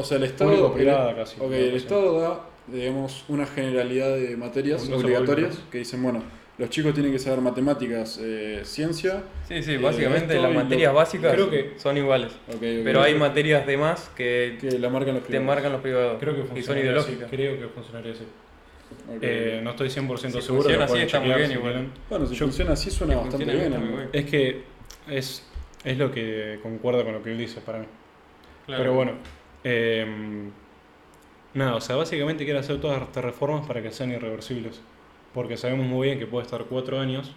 O sea, el Estado... Público-privada casi, Ok, una el cosa. Estado da, digamos, una generalidad de materias No se obligatorias vuelve. que dicen, bueno, los chicos tienen que saber matemáticas, ciencia... Sí, sí, básicamente esto las y lo- materias básicas creo que- son iguales. Ok, Pero hay materias de más que que la marcan los te privados. marcan los privados. Creo que y son funcionaría así. ideológicas. Creo que funcionaría así. Ok. No estoy 100% Si seguro. funciona lo así, pueden está muy chequear bien si igual. quieren. Bueno, si Yo- funciona así suena que bastante funcione bien. está muy ¿no? bien. Es que es lo que concuerda con lo que él dice para mí. Claro. Pero bueno, nada, o sea, básicamente quiere hacer todas estas reformas para que sean irreversibles. Porque sabemos muy bien que puede estar 4 años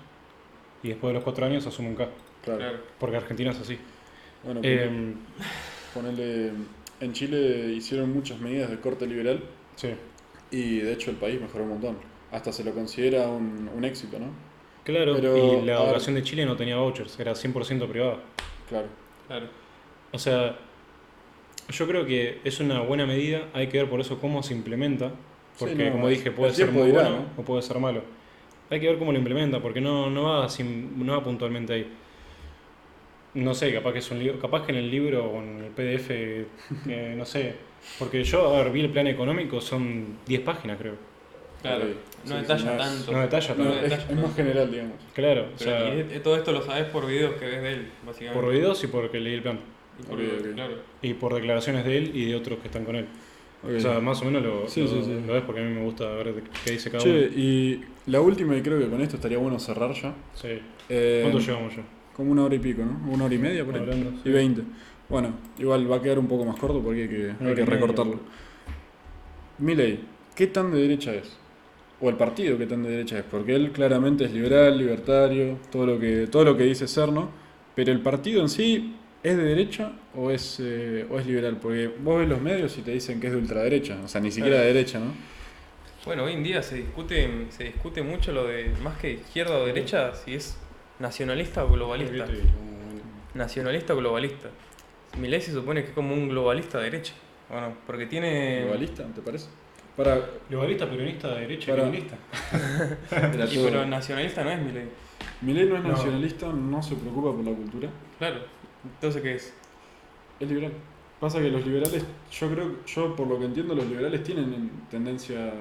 y después de los 4 años asume un K. Claro. Claro. Porque Argentina es así. Bueno, Eh, ponele, en Chile hicieron muchas medidas de corte liberal sí, Y de hecho el país mejoró un montón. Hasta se lo considera un éxito, ¿no? Claro, Pero, y la a ver. educación de Chile no tenía vouchers, era 100% privada. Claro. Claro. O sea, yo creo que es una buena medida, hay que ver por eso cómo se implementa, porque Sí, no, como dije, puede el ser tiempo muy dirá, bueno o puede ser malo. Hay que ver cómo lo implementa, porque no va puntualmente ahí. No sé, capaz que es un libro, capaz que en el libro o en el PDF, no sé, porque yo, a ver, vi el plan económico, son 10 páginas creo. Claro. Ok. No Sí, detalla sí, tanto. No detalla No, tanto. es más general, digamos. Claro, o Pero, sea, y todo esto lo sabes por videos que ves de él, básicamente. por videos y porque leí el plan. Y por- Ok, ok. Claro. Y por declaraciones de él y de otros que están con él. Ok. O sea, más o menos Sí, sí, sí. lo ves porque a mí me gusta ver qué dice cada Che, uno. y la última, y creo que con esto estaría bueno cerrar ya. Sí. Eh, ¿Cuánto llevamos ya? Como 1 hora y pico, ¿no? 1 hora y media por ahí. Hablando, sí. Y 20. Bueno, igual va a quedar un poco más corto porque hay Una que hora y media. recortarlo. Milei, ¿qué tan de derecha es? O el partido, ¿qué tan de derecha es? Porque él claramente es liberal, libertario, todo lo que dice ser, ¿no? Pero el partido en sí, ¿es de derecha o es liberal? Porque vos ves los medios y te dicen que es de ultraderecha, o sea, ni siquiera de derecha, ¿no? Bueno, hoy en día se discute mucho lo de más que izquierda o derecha, si es nacionalista o globalista. Nacionalista o globalista. Milei se supone que es como un globalista de derecha. Bueno, porque tiene. ¿Globalista, te parece? Para, Globalista, peronista, derecha, Para- comunista. era Y todo. pero nacionalista no es Milei. Milei no es No. nacionalista, no se preocupa por la cultura. Claro. Entonces, ¿qué es? Es liberal. Pasa que los liberales, yo por lo que entiendo, los liberales tienen tendencia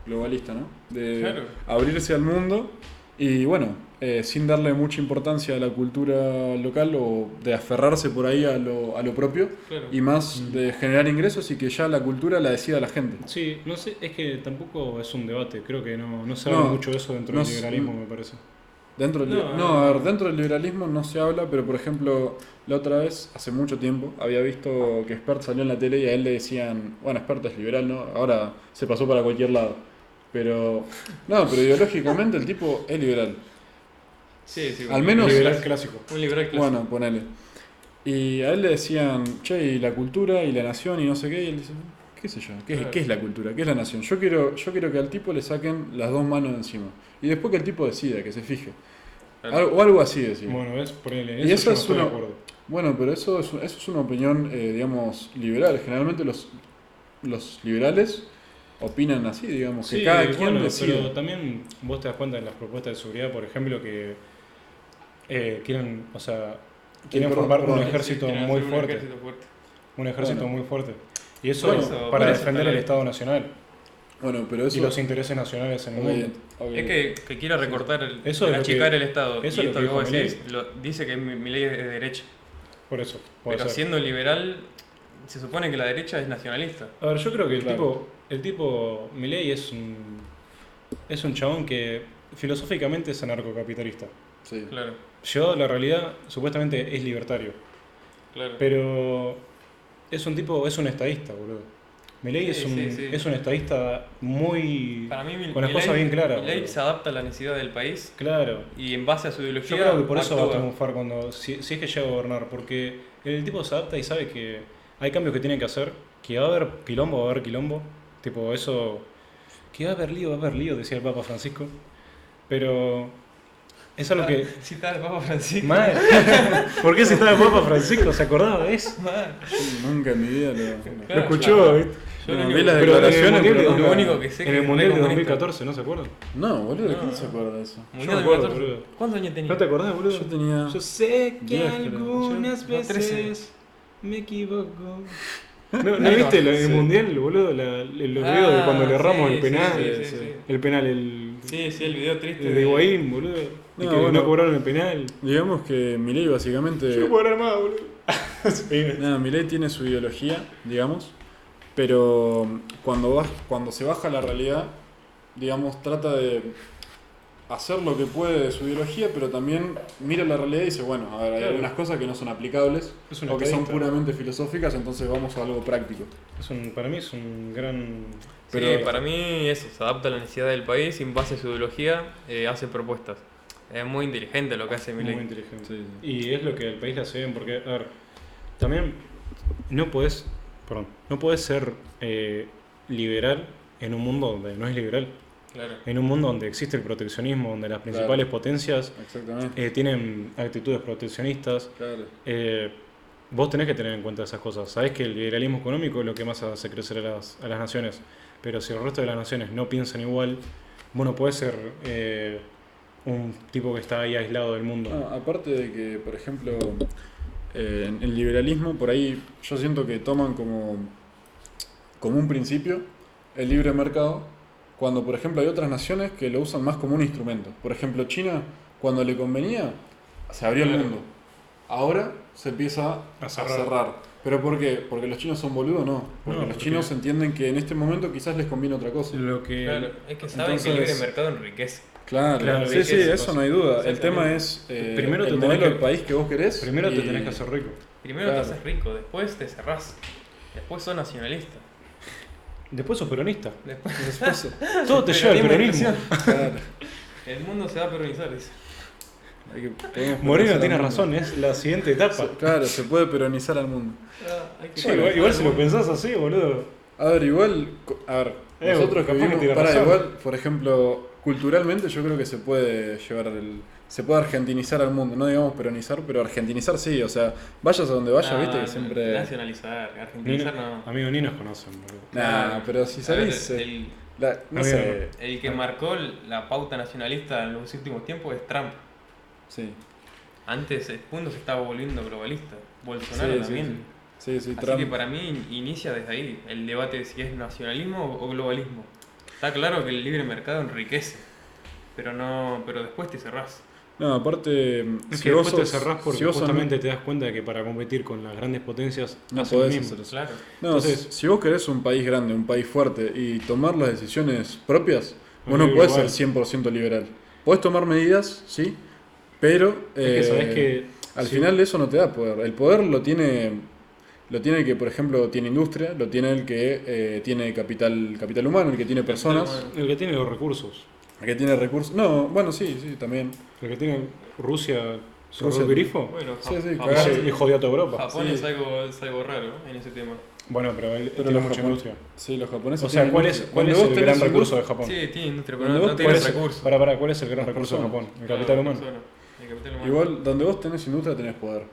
globalista, ¿no? De Claro. abrirse al mundo y bueno, sin darle mucha importancia a la cultura local o de aferrarse por ahí a lo propio Claro. y más de generar ingresos y que ya la cultura la decida la gente. Sí, no sé, es que tampoco es un debate. Creo que no se habla No, mucho de eso dentro no del s- liberalismo, me parece. Dentro del, No, a ver, dentro del liberalismo no se habla, pero por ejemplo, la otra vez, hace mucho tiempo, había visto que Spert salió en la tele y a él le decían, bueno, Spert es liberal, ¿no? Ahora se pasó para cualquier lado. Pero, no, pero ideológicamente el tipo es liberal. Sí, sí. Al menos- Liberal clásico. Un liberal clásico. Bueno, ponele. Y a él le decían, che, y la cultura y la nación y no sé qué, y él dice, qué sé yo, Claro. ¿qué es la cultura? ¿Qué es la nación? Yo quiero que al tipo le saquen las dos manos de encima. Y después que el tipo decida, que se fije. Claro. O algo así decía. Bueno, ves, ponele. Y Eso eso yo no es estoy de una- acuerdo. Bueno, pero eso es una opinión, digamos, liberal. Generalmente los liberales opinan así, digamos, que Sí, cada quien bueno, decide. pero también vos te das cuenta en las propuestas de seguridad, por ejemplo, que quieren, o sea, quieren perdón, formar perdón, un sí, ejército Quieren muy hacer un fuerte. ejército fuerte. Un ejército Bueno. muy fuerte. Y eso, Bueno, para por eso defender está el la- Estado Nacional Bueno, pero eso... y los intereses nacionales en el Ok, mundo. ok. Es que quiere recortar, Eso es lo achicar que- el Estado. eso Y es lo esto que que vos dijo decís, dice que Milei es de derecha. Por eso, puede Pero ser. siendo liberal, se supone que la derecha es nacionalista. A ver, yo creo que Claro. el tipo Milei es un chabón que filosóficamente es anarcocapitalista. Sí. Claro, Llevado a la realidad, supuestamente es libertario. claro. Pero es un tipo, es un estadista, boludo. Milei Sí, sí. es un estadista muy... Para mí, con las cosas bien claras, Milei boludo. se adapta a la necesidad del país Claro. y en base a su Yo ideología. creo que por eso va a actúa. triunfar si es que llega a gobernar, porque el tipo se adapta y sabe que hay cambios que tienen que hacer, que va a haber quilombo, tipo eso, que va a haber lío, decía el Papa Francisco, pero es algo que... Sí, está el Papa Francisco. Mal. ¿Por qué se estaba el Papa Francisco? ¿Se acordaba de eso? Mal. Yo nunca en mi vida lo Claro, escuchó, claro. ¿viste? Yo No, lo vi único- las Pero en el declaraciones, Mundial de pero lo nunca- único que sé En que el es Mundial de comunista. 2014, ¿no se acuerdan? No, boludo, No. ¿quién se acuerda de eso? Mundial Yo me de acuerdo, 2014. boludo. ¿Cuántos años tenía? ¿No te acordás, boludo? Yo tenía... Yo sé que 10, creo. algunas Yo- no, 13. veces me equivoco. ¿No Ahí va, viste el sí. Mundial, boludo? El video de cuando le erramos el penal. Sí. El penal, Sí, el video triste de Higuaín, boludo. Y No, que bueno. no cobraron el penal. Digamos que Milei básicamente... Yo no puedo hablar más, boludo. Sí. Nada, Milei tiene su ideología, digamos, pero cuando se baja a la realidad, digamos, trata de hacer lo que puede de su ideología, pero también mira la realidad y dice, bueno, a ver, hay Claro. algunas cosas que no son aplicables Es un o que son estadista. puramente filosóficas, entonces vamos a algo práctico. Para mí es un gran... Pero- Sí, para mí eso, se adapta a la necesidad del país y en base a su ideología hace propuestas. Es muy inteligente lo que hace Muy Milei. inteligente. Sí, Y es lo que el país le hace bien, porque, a ver, también no puedes ser liberal en un mundo donde no es liberal. Claro. En un mundo donde existe el proteccionismo, donde las principales potencias Exactamente. tienen actitudes proteccionistas. Claro. Vos tenés que tener en cuenta esas cosas. Sabés que el liberalismo económico es lo que más hace crecer a las naciones. Pero si el resto de las naciones no piensan igual, vos no podés ser un tipo que está ahí aislado del mundo. No, aparte de que, por ejemplo, el liberalismo, por ahí yo siento que toman como un principio el libre mercado, cuando, por ejemplo, hay otras naciones que lo usan más como un instrumento. Por ejemplo, China, cuando le convenía, se abrió el mundo. Ahora se empieza a cerrar. ¿Pero por qué? ¿Porque los chinos son boludos? No. Porque los chinos entienden que en este momento quizás les conviene otra cosa. Lo que, Claro, es que saben que el libre mercado enriquece. Claro, sí, eso no hay duda. El tema es primero el modelo del país que vos querés. Primero te tenés que hacer rico. Primero te haces rico, después te cerrás. Después sos nacionalista. Después sos peronista. Después Todo te lleva al peronismo. Claro. el mundo se va a peronizar, dice. Moreno tiene razón, es la siguiente etapa. Claro, se puede peronizar al mundo. Hay que Sí, igual si lo pensás así, boludo. A ver, nosotros que capaz que vivimos, tiene razón. igual, por ejemplo, culturalmente yo creo que se puede se puede argentinizar al mundo, no digamos peronizar, pero argentinizar sí, o sea, vayas a donde vayas, viste que siempre... Nacionalizar, argentinizar no. Amigos, ni nos conocen, boludo. Nah, pero si A ver, salís... no Amigo, sé... el que marcó la pauta nacionalista en los últimos tiempos es Trump. Sí. Antes el mundo se estaba volviendo globalista. Bolsonaro también. Sí, Así Trump. que para mí inicia desde ahí el debate de si es nacionalismo o globalismo. Está claro que el libre mercado enriquece, pero después te cerrás. No, aparte... Es si que vos después te sos- cerrás porque si vos sos- justamente te das cuenta de que para competir con las grandes potencias No hacen lo podés mismo. hacer eso. Claro. No, Entonces- si vos querés un país grande, un país fuerte y tomar las decisiones propias, vos Amigo, no podés igual. ser 100% liberal. Podés tomar medidas, sí, pero Es que sabés que al si- final eso no te da poder. El poder lo tiene el que, por ejemplo, tiene industria, lo tiene el que tiene capital humano, el que tiene personas, humano. el que tiene los recursos, el que tiene recursos. No, bueno, sí, también. el que tiene Rusia, cerró Rusia- el grifo Bueno, Sí, sí, Japón, cagás. y jodió a toda Europa. Japón Sí. es algo raro en ese tema. Bueno, pero él Pero tiene los mucha japon- industria. Sí, los japoneses. O sea, tienen ¿cuál industria. es Donde el vos tenés gran recurso industria- de Japón? Sí, tiene industria, pero Cuando no vos tiene tenés- recursos. ¿Cuál es el gran Las recurso de personas. Japón? El Claro, capital las humano. personas, el capital humano. Igual, donde vos tenés industria tenés poder.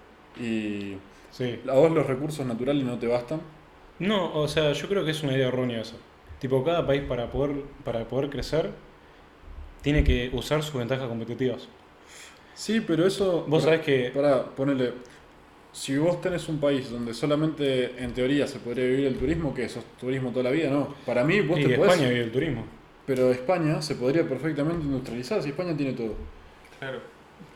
Y Sí. a vos los recursos naturales no te bastan. No, o sea, yo creo que es una idea errónea eso. Tipo, cada país para poder crecer tiene que usar sus ventajas competitivas. Sí, pero eso... Vos sabés que... Para ponerle... Si vos tenés un país donde solamente en teoría se podría vivir el turismo, que eso es turismo toda la vida, no. Para mí vos Y te podés... España vive el turismo. Pero España se podría perfectamente industrializar si España tiene todo. Claro.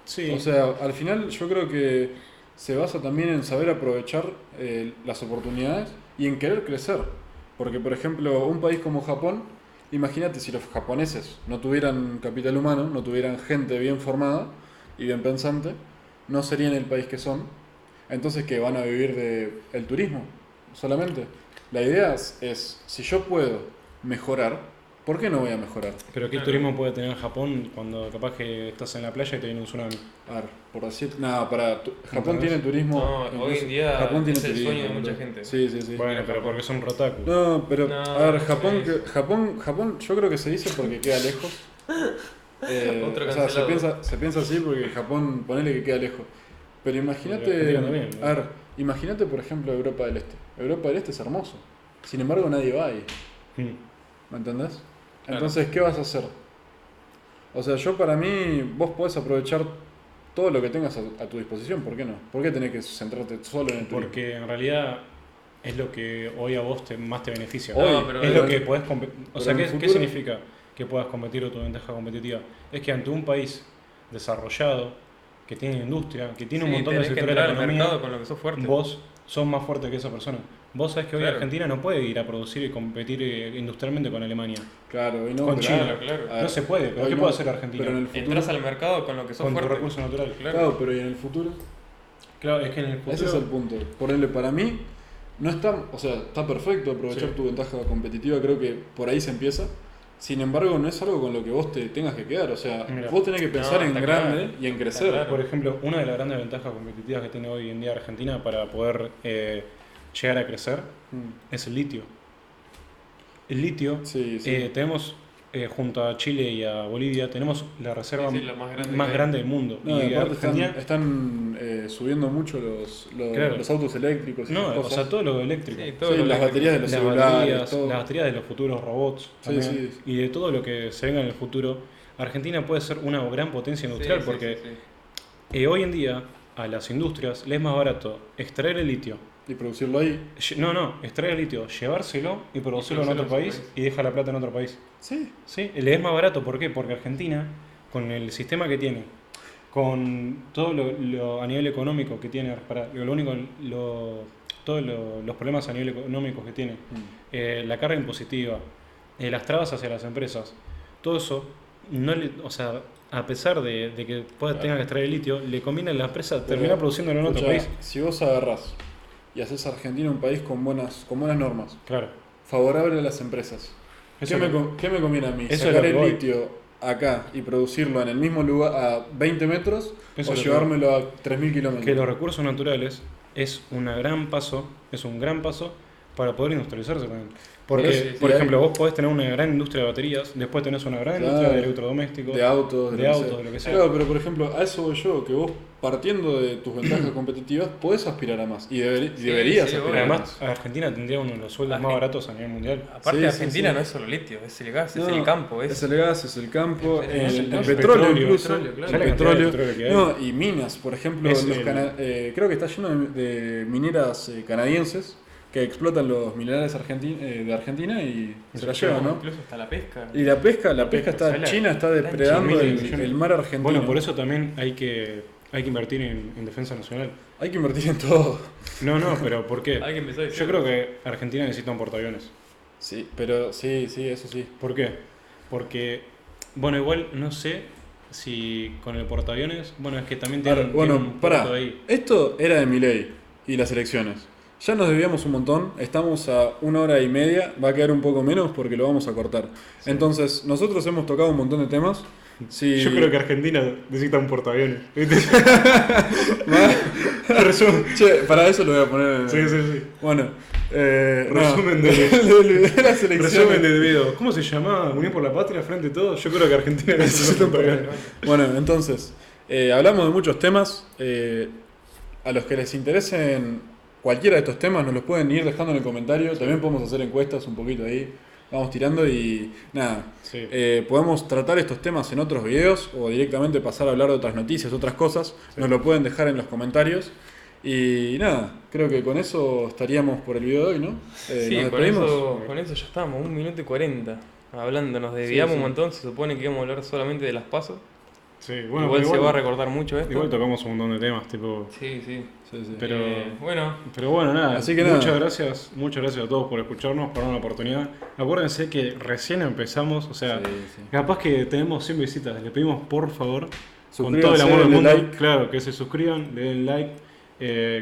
Sí. O sea, al final yo creo que se basa también en saber aprovechar las oportunidades y en querer crecer. Porque, por ejemplo, un país como Japón, imagínate si los japoneses no tuvieran capital humano, no tuvieran gente bien formada y bien pensante, no serían el país que son. Entonces, ¿qué? ¿Van a vivir del turismo solamente? La idea es, si yo puedo mejorar, ¿por qué no voy a mejorar? Pero ¿qué turismo puede tener Japón cuando capaz que estás en la playa y te viene un tsunami? A ver, por decir... No, Japón ¿Entendés? tiene turismo... No, hoy en día Japón tiene es el turismo, sueño de mucha boludo. gente. Sí. Bueno, pero porque son rotaku. No, pero No, a ver, no Japón, sé. Japón yo creo que se dice porque queda lejos. Otro O sea, cancelado. se piensa así porque Japón, ponele que queda lejos. Pero imagínate, Argentina también, ¿no? a ver, imagínate por ejemplo Europa del Este. Europa del Este es hermoso. Sin embargo, nadie va ahí. Mm. ¿Me entendés? Claro. Entonces, ¿qué vas a hacer? O sea, yo para mí, vos podés aprovechar todo lo que tengas a tu disposición, ¿por qué no? ¿Por qué tenés que centrarte solo en el turismo? Porque en realidad es lo que hoy a vos más te beneficia. Hoy, No, pero es lo que podés competir. O pero sea, en el ¿qué futuro- significa que puedas competir o tu ventaja competitiva? Es que ante un país desarrollado, que tiene industria, que tiene un Sí, montón de tenés que sectores de la entrar al economía, mercado con lo que sos fuerte. vos sos más fuerte que esa persona. Vos sabés que hoy Claro. Argentina no puede ir a producir y competir industrialmente con Alemania. Claro, y no, Con pero- China, claro. a ver, No se puede, pero hoy ¿qué no, puede hacer Argentina? Pero en el futuro, Entras al mercado con lo que sos Con tu fuerte. recurso natural. Claro. claro, pero ¿y en el futuro? Claro, es que en el futuro... Ese es el punto. Ponerle para mí, no está, o sea, está perfecto aprovechar Sí. tu ventaja competitiva, creo que por ahí se empieza. Sin embargo, no es algo con lo que vos te tengas que quedar. O sea, Mira. vos tenés que pensar en está grande claro. y en crecer. claro. Por ejemplo, una de las grandes ventajas competitivas que tiene hoy en día Argentina para poder llegar a crecer Mm. es el litio. el litio, Sí, sí. tenemos junto a Chile y a Bolivia, tenemos la reserva Sí, sí, la más grande más que hay. grande del mundo. No, y aparte Argentina, están subiendo mucho Claro. los autos eléctricos y no, esas o cosas. sea, todo lo eléctrico. Sí, todo Sí, lo las que- baterías de los Las celulares, baterías, todo. las baterías de los futuros robots Sí, también, sí. y de todo lo que se venga en el futuro, Argentina puede ser una gran potencia industrial Sí, sí, porque sí, sí. hoy en día a las industrias les es más barato extraer el litio. Y producirlo ahí. No, extraer el litio, llevárselo y producirlo en otro país y deja la plata en otro país. Sí. Sí, le es más barato, ¿por qué? Porque Argentina, con el sistema que tiene, con todo lo a nivel económico que tiene, todos los problemas a nivel económico que tiene, la carga impositiva, las trabas hacia las empresas, todo eso, o sea, a pesar de que tenga que extraer el litio, le conviene a la empresa terminar produciéndolo en otro Escuchá, país. si vos agarrás y haces a Argentina un país con buenas normas, Claro. favorable a las empresas, Eso ¿qué me conviene a mí? eso es ¿Sacar lo que el voy. litio acá y producirlo en el mismo lugar a 20 metros Eso o es lo que llevármelo a 3.000 kilómetros? Que los recursos naturales es un gran paso para poder industrializarse también. Porque, Sí, sí, por sí, ejemplo, vos podés tener una gran industria de baterías, después tenés una gran Claro. industria de electrodomésticos, De autos, de lo que sea. Claro, pero por ejemplo, a eso voy yo, que vos partiendo de tus ventajas competitivas podés aspirar a más y deberías sí, aspirar a Además, más. Argentina tendría uno de los sueldos más baratos a nivel mundial. Aparte, Sí, Argentina sí. no es solo litio, es el gas, es No, el campo, es el gas, es el campo, el el petróleo incluso, petróleo, claro. Ya la el cantidad de petróleo, petróleo que hay. no, y minas, por ejemplo, Es los el- creo que está lleno de mineras canadienses que explotan los minerales de Argentina y se la llevan, ¿no? Incluso hasta la pesca. Y la pesca está, sale- China está está en depredando China, el millones. mar argentino. Bueno, por eso también hay que invertir en defensa nacional. Hay que invertir en todo. No, pero ¿por qué? Hay que empezar a decir- Yo creo que Argentina necesita un portaaviones. Sí, pero sí, eso sí. ¿Por qué? Porque, bueno, igual no sé si con el portaaviones, bueno, es que también tiene, Ahora, tiene bueno, un puerto pará. ahí. Esto era de Milei y las elecciones. Ya nos debíamos un montón, estamos a 1 hora y media, va a quedar un poco menos porque lo vamos a cortar. Entonces, nosotros hemos tocado un montón de temas. Si- Yo creo que Argentina necesita un portaaviones. ¿Viste? Che, para eso lo voy a poner en... Sí. Bueno, Resumen de las elecciones. Resumen del video. ¿Cómo se llamaba? Unión por la Patria, frente a todo. Yo creo que Argentina necesita un portaaviones. Bueno, entonces, hablamos de muchos temas. A los que les interesen cualquiera de estos temas nos los pueden ir dejando en el comentario. También podemos hacer encuestas un poquito ahí. Vamos tirando y nada. Sí. Podemos tratar estos temas en otros videos o directamente pasar a hablar de otras noticias, otras cosas. Nos lo pueden dejar en los comentarios. Y nada, creo que con eso estaríamos por el video de hoy, ¿no? Sí, ¿Nos con despedimos? eso ya estamos, 1 minuto y 40 hablando, nos desviamos sí. un montón, se supone que íbamos a hablar solamente de las pasos. Sí, bueno, igual pero se va a recordar mucho esto. igual tocamos un montón de temas, tipo. Sí, sí. Sí, sí. Pero, Bueno, pero bueno, nada. Así que muchas nada. gracias a todos por escucharnos, por darnos la oportunidad. Acuérdense que recién empezamos, o sea, Sí, sí. capaz que tenemos 100 visitas. Le pedimos por favor, con Suscríbanse, todo el amor del denle mundo, like. claro, que se suscriban, le den like.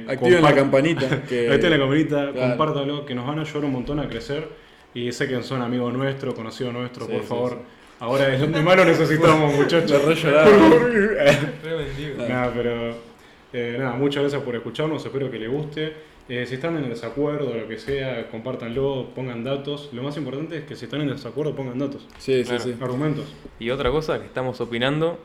Activen la campanita. Que... Activen la campanita, Claro. compártanlo, que nos van a ayudar un montón a crecer. Y sé que son amigos nuestros, conocidos nuestros, Sí, por sí, favor. sí. Ahora es donde más lo necesitamos, muchachos. Lo re lloraba. re vendido. Nada, pero nada, muchas gracias por escucharnos, espero que les guste. Si están en desacuerdo o lo que sea, compártanlo, pongan datos. Lo más importante es que si están en desacuerdo, pongan datos, Sí, Claro. sí. argumentos. Y otra cosa que estamos opinando,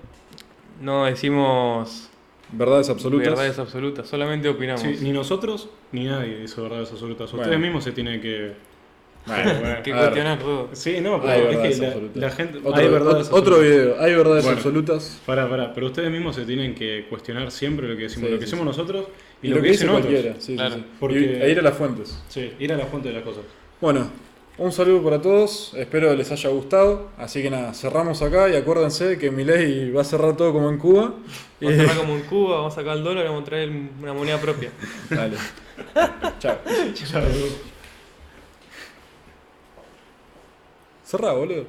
no decimos Verdades absolutas. verdades absolutas, solamente opinamos. Sí, ni nosotros ni nadie dice verdades absolutas. Ustedes Bueno. mismos se tienen que. Bueno, Que a ver. cuestionar todo. Sí, no, Hay pero verdades es que absolutas. la gente. Otro, hay verdades otro absolutas. video. Hay verdades Bueno. absolutas. Pará, pero ustedes mismos se tienen que cuestionar siempre lo que decimos, Sí, lo que sí, decimos nosotros Y lo que dice dicen otros. cualquiera. Sí, Claro. sí, sí. Porque- E ir a las fuentes. Sí, ir a la fuente de las cosas. Bueno, un saludo para todos. Espero les haya gustado. Así que nada, cerramos acá y acuérdense que Milei va a cerrar todo como en Cuba. Vamos a cerrar como en Cuba, vamos a sacar el dólar y vamos a traer una moneda propia. Dale. Chao. Chao. Cerrá, boludo.